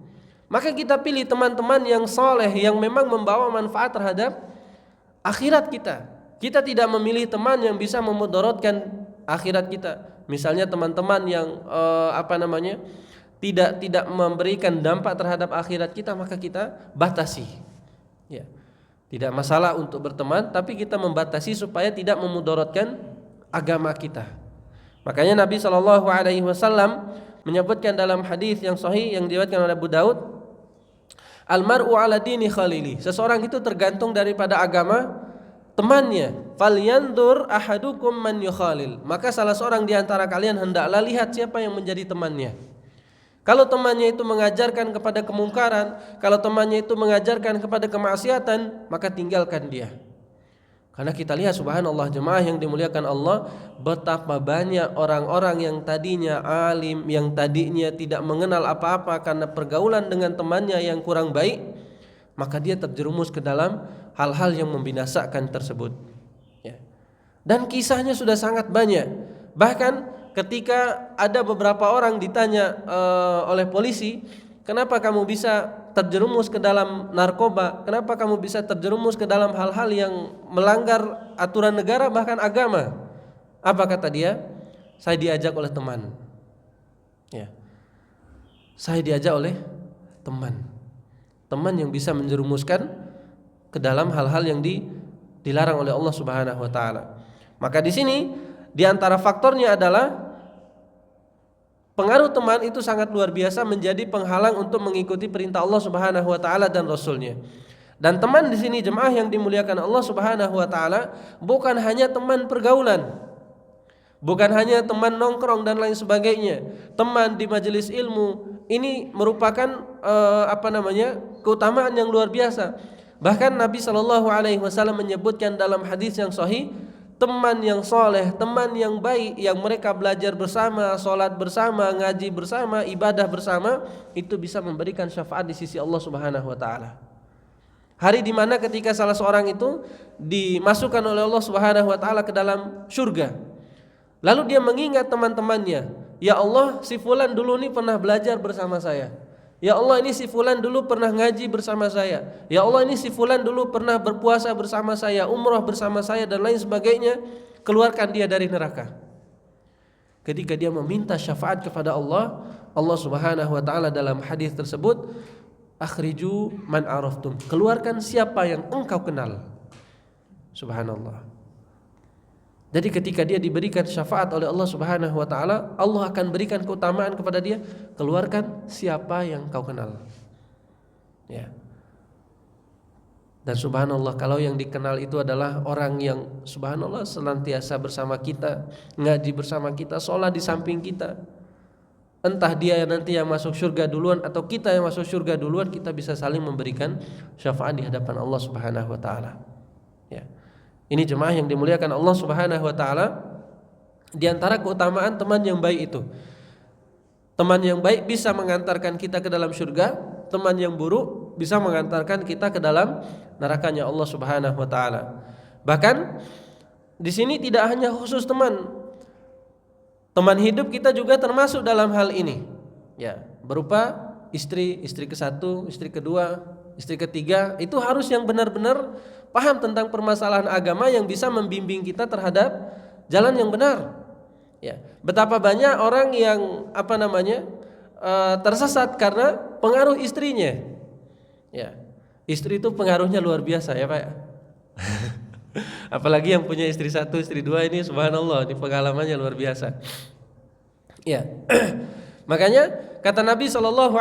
Maka kita pilih teman-teman yang soleh, yang memang membawa manfaat terhadap akhirat kita. Kita tidak memilih teman yang bisa memudaratkan akhirat kita. Misalnya teman-teman yang tidak memberikan dampak terhadap akhirat kita, maka kita batasi. Ya. Tidak masalah untuk berteman, tapi kita membatasi supaya tidak memudaratkan agama kita. Makanya Nabi SAW menyebutkan dalam hadis yang sahih yang diriwayatkan oleh Abu Daud, Al-mar'u ala dini khalili. Seseorang itu tergantung daripada agama temannya. Falyandur ahadukum man yukhalil. Maka salah seorang di antara kalian hendaklah lihat siapa yang menjadi temannya. Kalau temannya itu mengajarkan kepada kemungkaran, kalau temannya itu mengajarkan kepada kemaksiatan, maka tinggalkan dia. Karena kita lihat subhanallah jemaah yang dimuliakan Allah, betapa banyak orang-orang yang tadinya alim, yang tadinya tidak mengenal apa-apa karena pergaulan dengan temannya yang kurang baik, maka dia terjerumus ke dalam hal-hal yang membinasakan tersebut. Ya. Dan kisahnya sudah sangat banyak. Bahkan ketika ada beberapa orang ditanya oleh polisi, kenapa kamu bisa terjerumus ke dalam narkoba? Kenapa kamu bisa terjerumus ke dalam hal-hal yang melanggar aturan negara bahkan agama? Apa kata dia? Saya diajak oleh teman. Ya. Saya diajak oleh teman. Teman yang bisa menjerumuskan ke dalam hal-hal yang dilarang oleh Allah Subhanahu wa taala. Maka di sini di antara faktornya adalah pengaruh teman itu sangat luar biasa menjadi penghalang untuk mengikuti perintah Allah Subhanahu wa taala dan Rasulnya. Dan teman di sini jemaah yang dimuliakan Allah Subhanahu wa taala bukan hanya teman pergaulan, bukan hanya teman nongkrong dan lain sebagainya. Teman di majelis ilmu ini merupakan keutamaan yang luar biasa. Bahkan Nabi SAW menyebutkan dalam hadis yang sahih, teman yang soleh, teman yang baik, yang mereka belajar bersama, sholat bersama, ngaji bersama, ibadah bersama, itu bisa memberikan syafaat di sisi Allah Subhanahu wa taala. Hari di mana ketika salah seorang itu dimasukkan oleh Allah Subhanahu wa taala ke dalam surga. Lalu dia mengingat teman-temannya, ya Allah, si fulan dulu nih pernah belajar bersama saya. Ya Allah, ini si fulan dulu pernah ngaji bersama saya. Ya Allah, ini si fulan dulu pernah berpuasa bersama saya, umrah bersama saya dan lain sebagainya. Keluarkan dia dari neraka. Ketika dia meminta syafaat kepada Allah, Allah Subhanahu wa taala dalam hadis tersebut, akhriju man araftum. Keluarkan siapa yang engkau kenal. Subhanallah. Jadi ketika dia diberikan syafaat oleh Allah Subhanahu wa taala, Allah akan berikan keutamaan kepada dia, keluarkan siapa yang kau kenal. Ya. Dan subhanallah, kalau yang dikenal itu adalah orang yang subhanallah senantiasa bersama kita, ngaji bersama kita, sholat di samping kita. Entah dia nanti yang masuk surga duluan atau kita yang masuk surga duluan, kita bisa saling memberikan syafaat di hadapan Allah Subhanahu wa taala. Ya. Ini jemaah yang dimuliakan Allah Subhanahu wa taala, di antara keutamaan teman yang baik itu. Teman yang baik bisa mengantarkan kita ke dalam surga, teman yang buruk bisa mengantarkan kita ke dalam nerakanya Allah Subhanahu wa taala. Bahkan di sini tidak hanya khusus teman. Teman hidup kita juga termasuk dalam hal ini. Ya, berupa istri ke-1, istri kedua, istri ketiga, itu harus yang benar-benar paham tentang permasalahan agama yang bisa membimbing kita terhadap jalan yang benar. Ya, betapa banyak orang yang tersesat karena pengaruh istrinya. Ya, istri itu pengaruhnya luar biasa ya Pak. Apalagi yang punya istri 1, istri 2 ini subhanallah, ini pengalamannya luar biasa. Ya. Makanya kata Nabi SAW,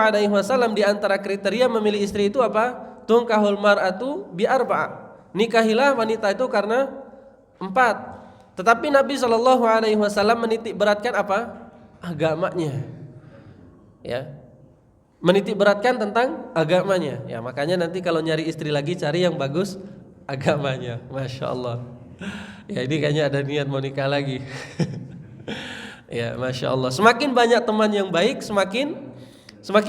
di antara kriteria memilih istri itu apa? Tunkahul mar'atu bi arba'a. Nikahilah wanita itu karena 4. Tetapi Nabi SAW menitik beratkan apa? Agamanya. Ya. Menitik beratkan tentang agamanya. Ya, makanya nanti kalau nyari istri lagi cari yang bagus agamanya. Masya Allah. Ya, ini kayaknya ada niat mau nikah lagi. Ya, Masya Allah. Semakin banyak teman yang baik, semakin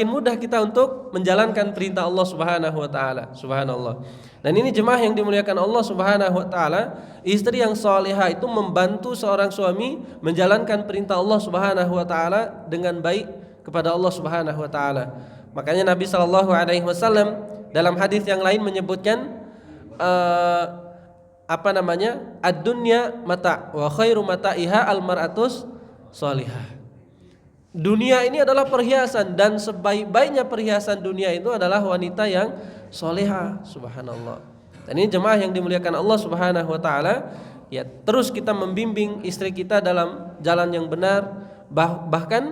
mudah kita untuk menjalankan perintah Allah Subhanahu wa taala. Subhanallah. Dan ini jemaah yang dimuliakan Allah Subhanahu wa taala, istri yang salihah itu membantu seorang suami menjalankan perintah Allah Subhanahu wa taala dengan baik kepada Allah Subhanahu wa taala. Makanya Nabi SAW dalam hadis yang lain menyebutkan ad-dunya mata wa khairu mata'iha al-mar'atus shalihah. Dunia ini adalah perhiasan, dan sebaik-baiknya perhiasan dunia itu adalah wanita yang solehah. Subhanallah. Dan ini jemaah yang dimuliakan Allah Subhanahu wa taala, ya, terus kita membimbing istri kita dalam jalan yang benar. Bahkan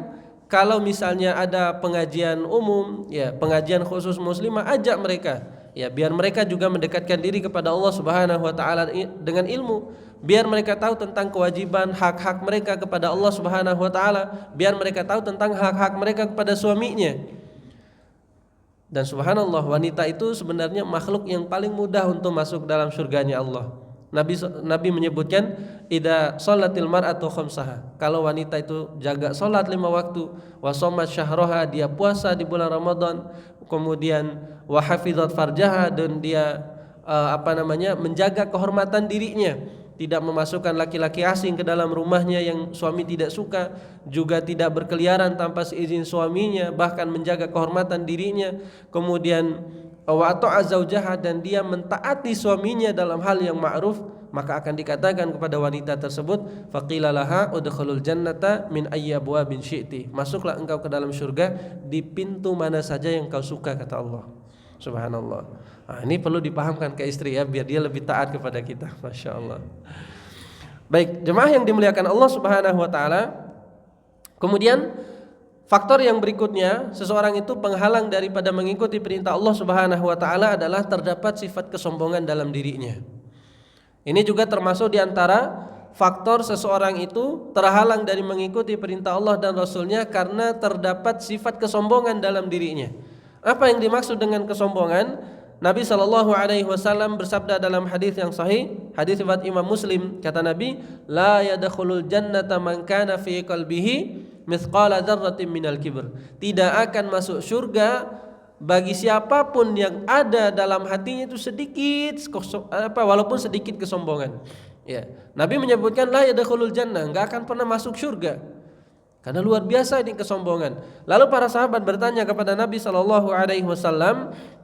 kalau misalnya ada pengajian umum, ya, pengajian khusus muslimah, ajak mereka, ya, biar mereka juga mendekatkan diri kepada Allah Subhanahu wa taala dengan ilmu. Biar mereka tahu tentang kewajiban hak-hak mereka kepada Allah Subhanahu wa taala, biar mereka tahu tentang hak-hak mereka kepada suaminya. Dan subhanallah, wanita itu sebenarnya makhluk yang paling mudah untuk masuk dalam surganya Allah. Nabi menyebutkan idza sholatil mar'atu khamsaha. Kalau wanita itu jaga salat 5 waktu, wa shamat syahraha, dia puasa di bulan Ramadan, kemudian wa hafizat farjaha, dan dia menjaga kehormatan dirinya, tidak memasukkan laki-laki asing ke dalam rumahnya yang suami tidak suka, juga tidak berkeliaran tanpa seizin suaminya, bahkan menjaga kehormatan dirinya. Kemudian wa ta'a zaujaha, dan dia mentaati suaminya dalam hal yang ma'ruf, maka akan dikatakan kepada wanita tersebut, faqila laha udkhulul jannata min ayyi abwabin syi'ti, masuklah engkau ke dalam surga di pintu mana saja yang kau suka, kata Allah. Subhanallah. Nah, ini perlu dipahamkan ke istri, ya, biar dia lebih taat kepada kita. Masya Allah. Baik, jemaah yang dimuliakan Allah Subhanahu wa taala. Kemudian faktor yang berikutnya, seseorang itu penghalang daripada mengikuti perintah Allah Subhanahu wa taala adalah terdapat sifat kesombongan dalam dirinya. Ini juga termasuk di antara faktor seseorang itu terhalang dari mengikuti perintah Allah dan Rasulnya karena terdapat sifat kesombongan dalam dirinya. Apa yang dimaksud dengan kesombongan? Nabi SAW bersabda dalam hadis yang sahih, hadis riwayat Imam Muslim, kata Nabi, la yadkhulul jannata man kana fi qalbihi mithqala dzarratin minal kibr. Tidak akan masuk surga bagi siapapun yang ada dalam hatinya itu sedikit walaupun sedikit kesombongan. Ya, Nabi menyebutkan la yadkhulul jannah, enggak akan pernah masuk surga. Karena luar biasa ini kesombongan. Lalu para sahabat bertanya kepada Nabi SAW,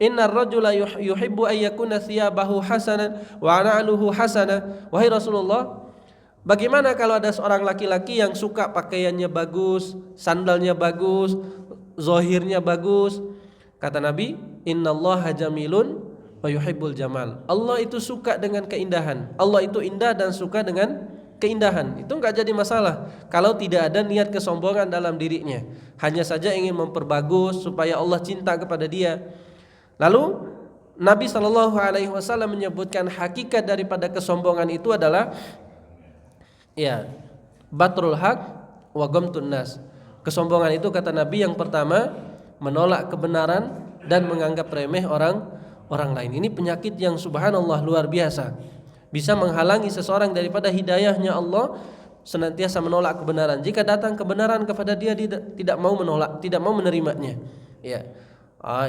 Innar rajula yuhibbu ayyakuna thiyabahu hasanan wa na'luhu hasana. Wahai Rasulullah, bagaimana kalau ada seorang laki-laki yang suka pakaiannya bagus, sandalnya bagus, zahirnya bagus? Kata Nabi, Innallaha jamilun wa yuhibbul jamal. Allah itu suka dengan keindahan. Allah itu indah dan suka dengan keindahan. Itu enggak jadi masalah kalau tidak ada niat kesombongan dalam dirinya, hanya saja ingin memperbagus supaya Allah cinta kepada dia. Lalu Nabi SAW menyebutkan hakikat daripada kesombongan itu adalah, ya, batrul haq wa ghamtun nas. Kesombongan itu, kata Nabi, yang pertama menolak kebenaran dan menganggap remeh orang lain. Ini penyakit yang subhanallah luar biasa, bisa menghalangi seseorang daripada hidayahnya Allah, senantiasa menolak kebenaran. Jika datang kebenaran kepada dia tidak mau menolak, tidak mau menerimanya. Ya,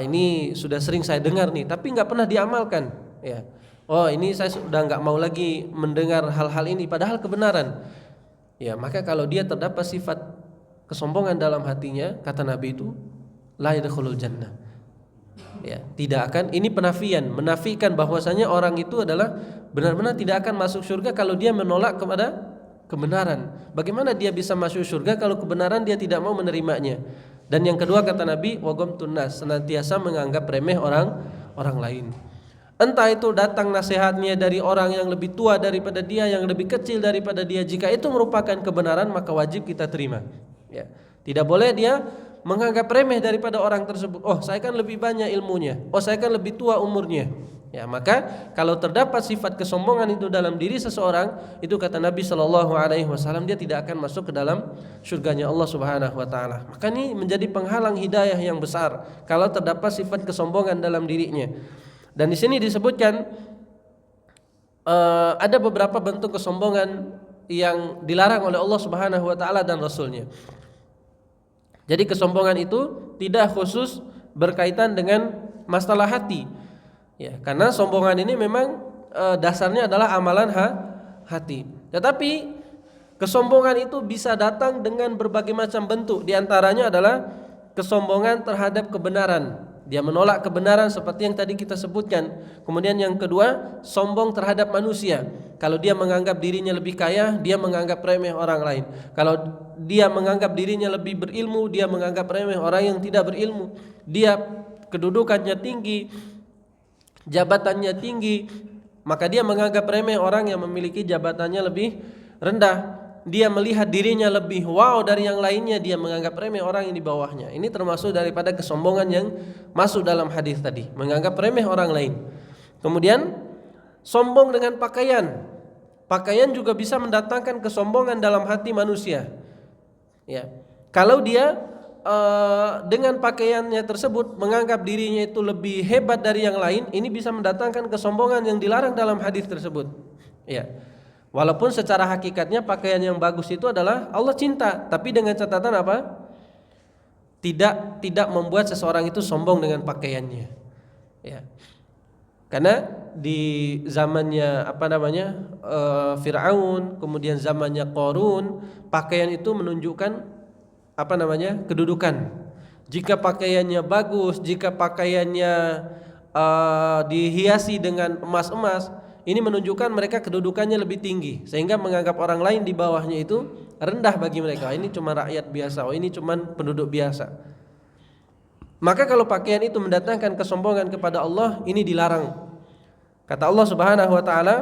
ini sudah sering saya dengar nih, tapi nggak pernah diamalkan. Ya, oh ini saya sudah nggak mau lagi mendengar hal-hal ini, padahal kebenaran. Ya, maka kalau dia terdapat sifat kesombongan dalam hatinya, kata Nabi itu, la yadkhulul jannah. Ya, tidak akan, ini penafian, menafikan bahwasanya orang itu adalah benar-benar tidak akan masuk surga kalau dia menolak kepada kebenaran. Bagaimana dia bisa masuk surga kalau kebenaran dia tidak mau menerimanya? Dan yang kedua, kata Nabi, wa ghamtun nas, senantiasa menganggap remeh orang lain. Entah itu datang nasihatnya dari orang yang lebih tua daripada dia, yang lebih kecil daripada dia, jika itu merupakan kebenaran maka wajib kita terima. Ya, tidak boleh dia menganggap remeh daripada orang tersebut. Oh, saya kan lebih banyak ilmunya. Oh, saya kan lebih tua umurnya. Ya, maka kalau terdapat sifat kesombongan itu dalam diri seseorang, itu kata Nabi SAW, dia tidak akan masuk ke dalam surganya Allah Subhanahu wa taala. Maka ini menjadi penghalang hidayah yang besar kalau terdapat sifat kesombongan dalam dirinya. Dan di sini disebutkan ada beberapa bentuk kesombongan yang dilarang oleh Allah Subhanahu wa taala dan Rasulnya. Jadi kesombongan itu tidak khusus berkaitan dengan masalah hati. Ya, karena sombongan ini memang dasarnya adalah amalan hati. Tetapi kesombongan itu bisa datang dengan berbagai macam bentuk. Di antaranya adalah kesombongan terhadap kebenaran. Dia menolak kebenaran seperti yang tadi kita sebutkan. Kemudian yang kedua, sombong terhadap manusia. Kalau dia menganggap dirinya lebih kaya, dia menganggap remeh orang lain. Kalau dia menganggap dirinya lebih berilmu, dia menganggap remeh orang yang tidak berilmu. Dia kedudukannya tinggi, jabatannya tinggi, maka dia menganggap remeh orang yang memiliki jabatannya lebih rendah. Dia melihat dirinya lebih wow dari yang lainnya, dia menganggap remeh orang yang di bawahnya. Ini termasuk daripada kesombongan yang masuk dalam hadis tadi, menganggap remeh orang lain. Kemudian sombong dengan pakaian. Pakaian juga bisa mendatangkan kesombongan dalam hati manusia. Ya. Kalau dia dengan pakaiannya tersebut menganggap dirinya itu lebih hebat dari yang lain, ini bisa mendatangkan kesombongan yang dilarang dalam hadis tersebut. Ya. Walaupun secara hakikatnya pakaian yang bagus itu adalah Allah cinta, tapi dengan catatan apa? Tidak membuat seseorang itu sombong dengan pakaiannya. Ya. Karena di zamannya Firaun, kemudian zamannya Qarun, pakaian itu menunjukkan kedudukan. Jika pakaiannya bagus, jika pakaiannya dihiasi dengan emas-emas, ini menunjukkan mereka kedudukannya lebih tinggi, sehingga menganggap orang lain di bawahnya itu rendah bagi mereka. Ini cuma rakyat biasa, ini cuma penduduk biasa. Maka kalau pakaian itu mendatangkan kesombongan kepada Allah, ini dilarang. Kata Allah Subhanahu wa taala,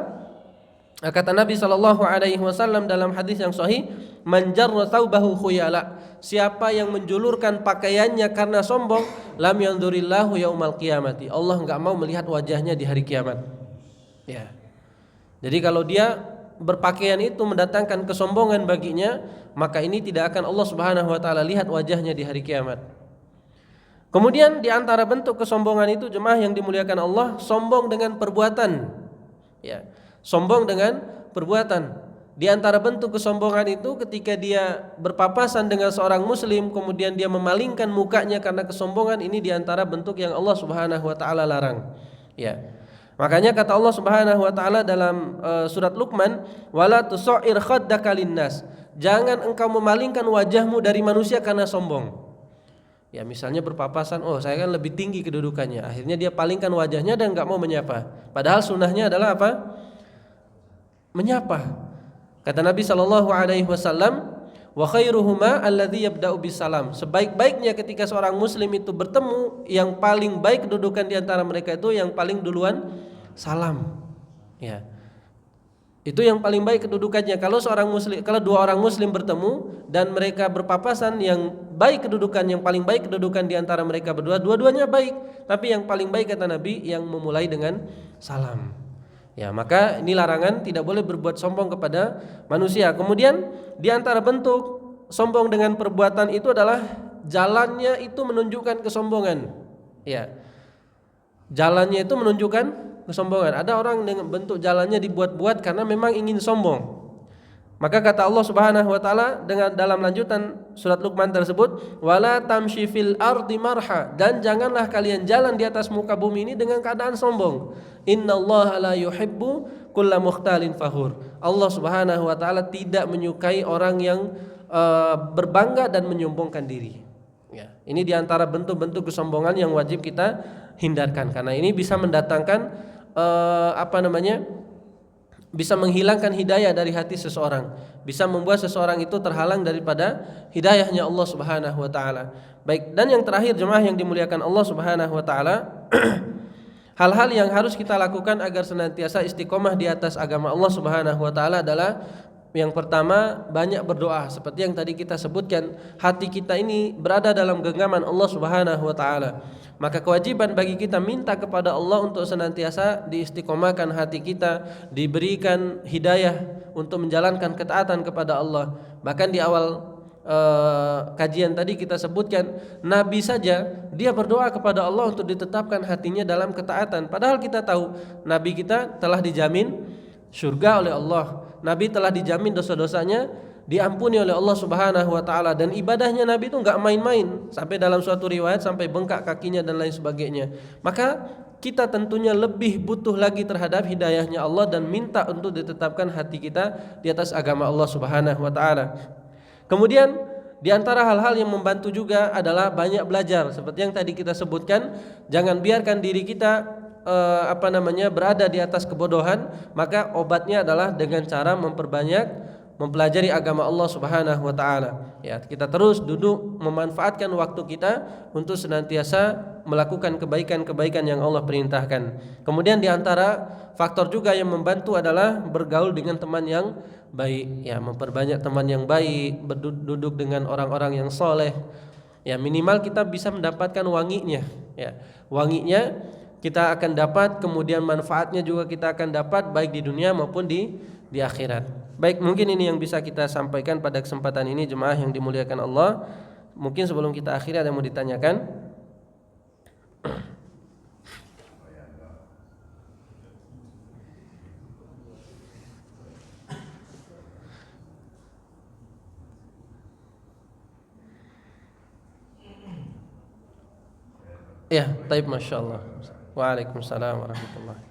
kata Nabi sallallahu alaihi wasallam dalam hadis yang sahih, "Man jarra thawbahu khuyala." Siapa yang menjulurkan pakaiannya karena sombong, lam yanzurillahu yaumal qiyamati. Allah enggak mau melihat wajahnya di hari kiamat. Ya. Jadi kalau dia berpakaian itu mendatangkan kesombongan baginya, maka ini tidak akan Allah Subhanahu wa taala lihat wajahnya di hari kiamat. Kemudian di antara bentuk kesombongan itu, jemaah yang dimuliakan Allah, sombong dengan perbuatan. Ya. Sombong dengan perbuatan. Di antara bentuk kesombongan itu ketika dia berpapasan dengan seorang muslim, kemudian dia memalingkan mukanya karena kesombongan, ini di antara bentuk yang Allah Subhanahu wa taala larang. Ya. Makanya kata Allah Subhanahu wa taala dalam surat Luqman, "Wala tusair khaddaka linnas." Jangan engkau memalingkan wajahmu dari manusia karena sombong. Ya, misalnya berpapasan, oh saya kan lebih tinggi kedudukannya. Akhirnya dia palingkan wajahnya dan enggak mau menyapa. Padahal sunnahnya adalah apa? Menyapa. Kata Nabi sallallahu alaihi wasallam, "Wa khairuhuma alladzi yabda'u bisalam." Sebaik-baiknya ketika seorang muslim itu bertemu, yang paling baik kedudukan di antara mereka itu yang paling duluan salam. Ya. Itu yang paling baik kedudukannya. Kalau dua orang muslim bertemu dan mereka berpapasan, yang baik kedudukan, yang paling baik kedudukan di antara mereka berdua, dua-duanya baik, tapi yang paling baik kata Nabi yang memulai dengan salam. Ya, maka ini larangan, tidak boleh berbuat sombong kepada manusia. Kemudian di antara bentuk sombong dengan perbuatan itu adalah jalannya itu menunjukkan kesombongan. Ya. Jalannya itu menunjukkan kesombongan. Ada orang dengan bentuk jalannya dibuat-buat karena memang ingin sombong. Maka kata Allah Subhanahu wa taala dengan dalam lanjutan surat Luqman tersebut, "Wala tamshi fil ardi marha." Dan janganlah kalian jalan di atas muka bumi ini dengan keadaan sombong. Innallaha la yuhibbu kulla mukhtalin fakhur. Allah Subhanahu wa taala tidak menyukai orang yang berbangga dan menyombongkan diri. Ya, ini di antara bentuk-bentuk kesombongan yang wajib kita hindarkan, karena ini bisa mendatangkan bisa menghilangkan hidayah dari hati seseorang, bisa membuat seseorang itu terhalang daripada hidayahnya Allah Subhanahu wa taala. Baik, dan yang terakhir jemaah yang dimuliakan Allah Subhanahu wa taala, hal-hal yang harus kita lakukan agar senantiasa istiqomah di atas agama Allah Subhanahu wa taala adalah yang pertama, banyak berdoa. Seperti yang tadi kita sebutkan, hati kita ini berada dalam genggaman Allah Subhanahu wa taala. Maka kewajiban bagi kita minta kepada Allah untuk senantiasa diistiqomahkan hati kita, diberikan hidayah untuk menjalankan ketaatan kepada Allah. Bahkan di awal kajian tadi kita sebutkan, Nabi saja dia berdoa kepada Allah untuk ditetapkan hatinya dalam ketaatan. Padahal kita tahu Nabi kita telah dijamin surga oleh Allah. Nabi telah dijamin dosa-dosanya diampuni oleh Allah Subhanahu wa taala, dan ibadahnya Nabi itu enggak main-main, sampai dalam suatu riwayat sampai bengkak kakinya dan lain sebagainya. Maka kita tentunya lebih butuh lagi terhadap hidayahnya Allah dan minta untuk ditetapkan hati kita di atas agama Allah Subhanahu wa taala. Kemudian Di antara hal-hal yang membantu juga adalah banyak belajar. Seperti yang tadi kita sebutkan, jangan biarkan diri kita berada di atas kebodohan. Maka obatnya adalah dengan cara memperbanyak mempelajari agama Allah Subhanahu wa taala. Ya, kita terus duduk memanfaatkan waktu kita untuk senantiasa melakukan kebaikan-kebaikan yang Allah perintahkan. Kemudian di antara faktor juga yang membantu adalah bergaul dengan teman yang baik. Ya, memperbanyak teman yang baik, berduduk dengan orang-orang yang soleh. Ya, minimal kita bisa mendapatkan wanginya. Ya, wanginya kita akan dapat, kemudian manfaatnya juga kita akan dapat baik di dunia maupun di akhirat. Baik, mungkin ini yang bisa kita sampaikan pada kesempatan ini jemaah yang dimuliakan Allah. Mungkin sebelum kita akhiri ada yang mau ditanyakan? Ya, taib, masya Allah. Waalaikumsalam warahmatullahi